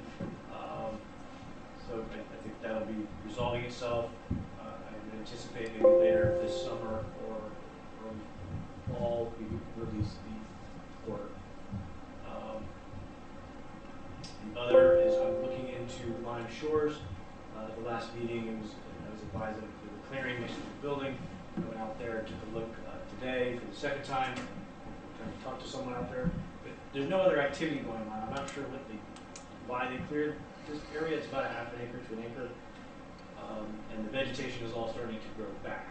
So I think that'll be resolving itself. I would anticipate maybe later this summer or early fall, we would release the order. The other is I'm looking into Lyme Shores. The last meeting, I was advised of the clearing next to the building. I went out there, took a look today for the second time. I'm trying to talk to someone out there. But there's no other activity going on. I'm not sure why they cleared this area. It's about a half an acre to an acre. And the vegetation is all starting to grow back.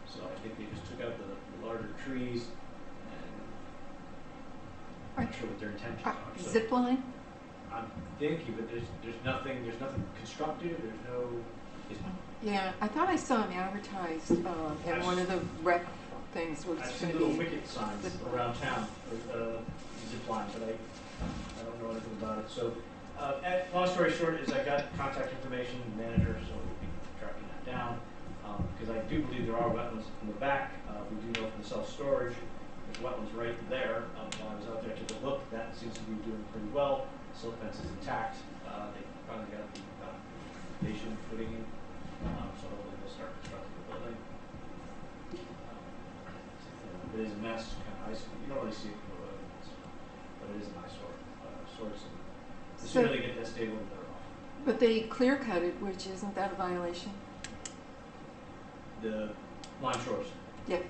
So I think they just took out the larger trees, and I'm not sure what their intentions are. So Zip line? I'm thinking, but there's nothing constructive. There's no. Yeah, I thought I saw him advertised at one of the rec things was I've going seen to little be. wicket signs around town for zip line, but I don't know anything about it. So, long story short is I got contact information from the manager, so we'll be tracking that down. Because I do believe there are wetlands in the back. We do know from the self-storage, there's wetlands right there. While I was out there, took a look. That seems to be doing pretty well. Silt fence is intact. They finally got the foundation footing in, so hopefully they'll start constructing the building. It is a mess, kind of ice. You don't really see it from the road, but it is an eyesore sorts. The sooner they get that stable, the better off. But they clear cut it, which isn't that a violation? The Lyme Shores. Yeah.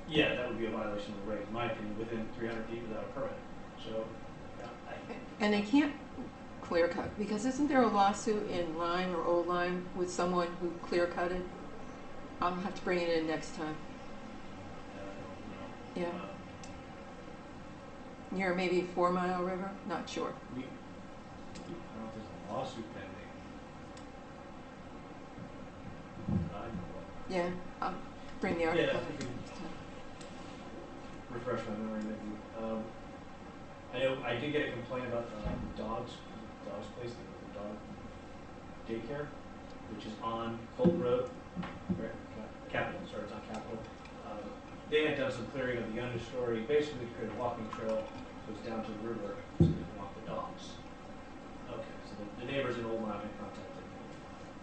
Yeah, that would be a violation of the regs, in my opinion, within 300 feet without a permit. So, And they can't clear cut, because isn't there a lawsuit in Lyme or Old Lyme with someone who clear cutted? I'll have to bring it in next time. Yeah. Near maybe 4 Mile River? Not sure. I don't know if there's a lawsuit pending. I know what. Yeah, I'll bring the Yeah, article. if you can refresh my memory, maybe. I know I did get a complaint about the dog's place, the dog daycare, which is on Colton Road, right? Capitol, sorry, it's on Capitol. They had done some clearing of the understory, basically to create a walking trail that goes down to the river so they can walk the dogs. Okay, so the neighbors in Old Lyme had contacted me.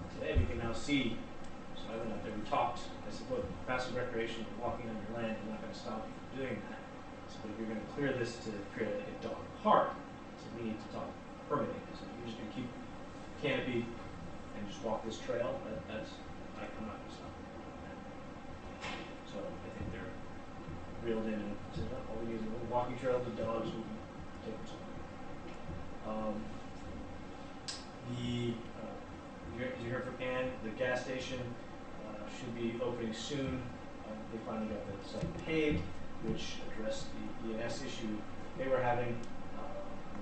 I said, hey, we can now see. So I went out there, we talked. I said, look, passive recreation, you're walking on your land, we're not going to stop you from doing that. So, but if you're going to clear this to create a dog park, so we need to talk permitting. So you're just going to keep canopy and just walk this trail, I'm not going to stop you. So I think they're reeled in and said, oh, all we need is a little walking trail with dogs, we can take them somewhere. You heard from Ann, the gas station should be opening soon. They finally got the site paved, which addressed the ENS issue they were having,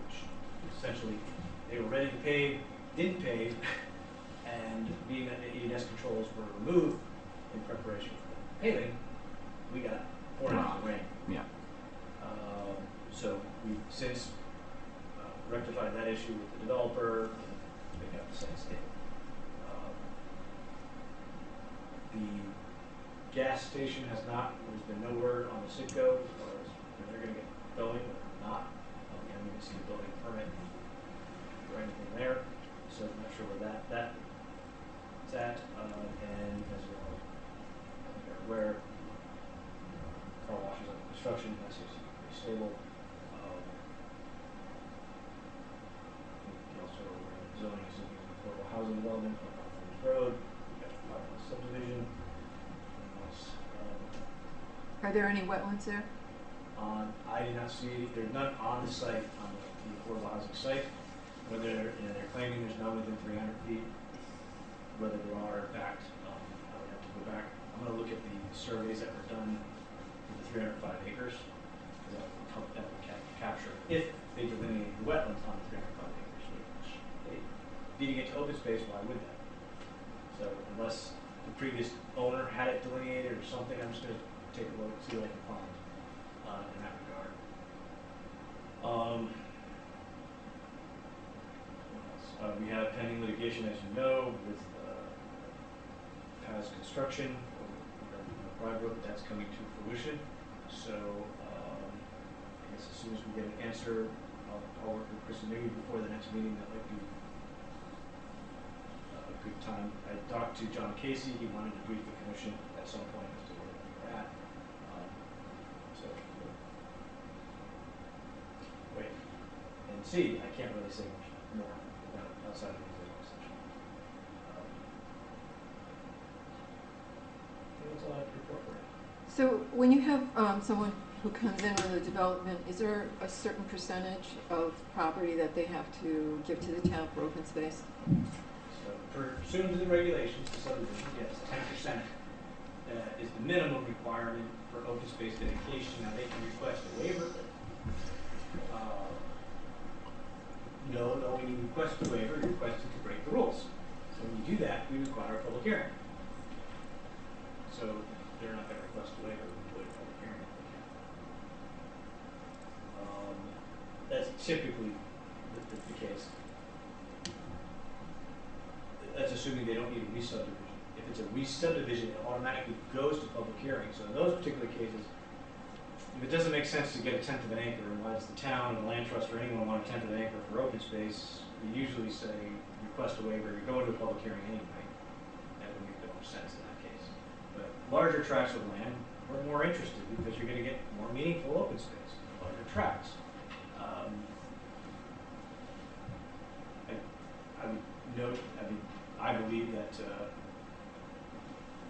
which essentially they were ready to pave, didn't pave, and being that the ENS controls were removed in preparation for paving, we got 4 inches of rain. Yeah. So we've since rectified that issue with the developer, and they got the site stable. The gas station has not, there's been no word on the Citgo as far as when they're going to get going or not. We haven't even seen a building permit or anything there. So sure where that's at, and as you're aware, car washes under construction, that seems to be pretty stable. Also, zoning is looking at affordable housing development up on French Road, we've got the 5-lot subdivision. And else, Are there any wetlands there? I did not see, there's none on the site, on the affordable housing site. Whether they're claiming there's none within 300 feet, whether there are, in fact, I would have to go back. I'm going to look at the surveys that were done for the 305 acres, because that would capture if they delineate the wetlands on the 305 acres. Which they feeding it to open space, why would that? So unless the previous owner had it delineated or something, I'm just going to take a look, see what I can find in that regard. We have pending litigation, as you know, with Paz Construction regarding the Broad, that's coming to fruition. So I guess as soon as we get an answer, I'll work with Chris and maybe before the next meeting. That might be a good time. I talked to John Casey. He wanted to brief the commission at some point as to where we're at. So we'll wait and see. I can't really say much more outside of the executive session. I think that's all I have to report for now. So when you have someone who comes in with a development, is there a certain percentage of property that they have to give to the town for open space? So pursuant to the regulations, the subdivision, yes, 10% is the minimum requirement for open space dedication. Now they can request a waiver. No, when you request a waiver, you're requesting to break the rules. So when you do that, we require a public hearing. So they're not going to request a waiver, we would a public hearing. That's typically the case. That's assuming they don't need a re-subdivision. If it's a re-subdivision, it automatically goes to public hearing. So in those particular cases, if it doesn't make sense to get a 1/10 of an acre, and why does the town, the land trust, or anyone want a 1/10 of an acre for open space, we usually say request a waiver, you go into a public hearing anyway. That would make the most sense in that case. But larger tracts of land, we're more interested because you're going to get more meaningful open space, larger tracts. I would note, I believe that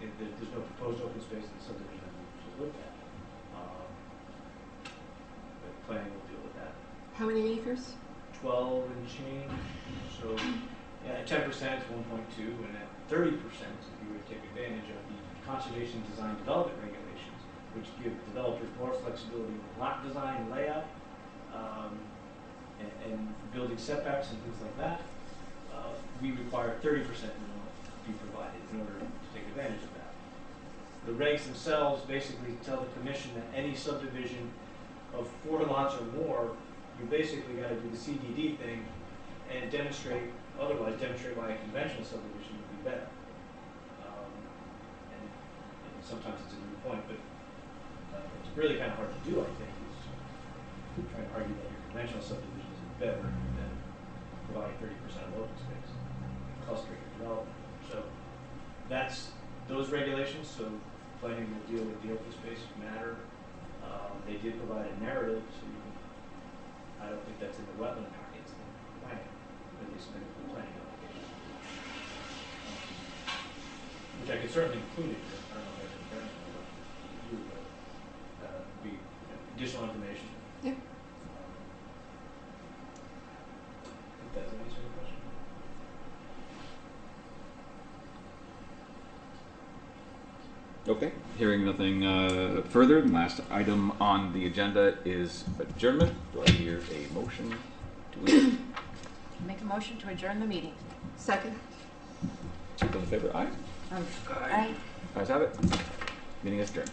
if there's no proposed open space in the subdivision that we should look at. But planning will deal with that. How many acres? 12 and change. So yeah, at 10% it's 1.2, and at 30% if you would take advantage of the conservation design development regulations, which give developers more flexibility in lot design and layout, and building setbacks and things like that. We require 30% minimum be provided in order to take advantage of that. The regs themselves basically tell the commission that any subdivision of 4 lots or more, you basically got to do the CDD thing and demonstrate why a conventional subdivision would be better. And sometimes it's a good point, but it's really kind of hard to do, I think, is trying to argue that your conventional subdivision is better than providing 30% of open space, clustering your development. So that's those regulations. So planning will deal with the open space matter. They did provide a narrative, so you can, I don't think that's in the wetland packets, planning, at least in the planning application. Which I could certainly include in here. I don't know if that's important to you, but would be additional information. Yeah. If that's an answer to your question. Okay, hearing nothing further, the last item on the agenda is adjournment. Do I hear a motion to adjourn? Make a motion to adjourn the meeting. Second? Those in favor, aye? Aye. Ayes have it. Meeting is adjourned.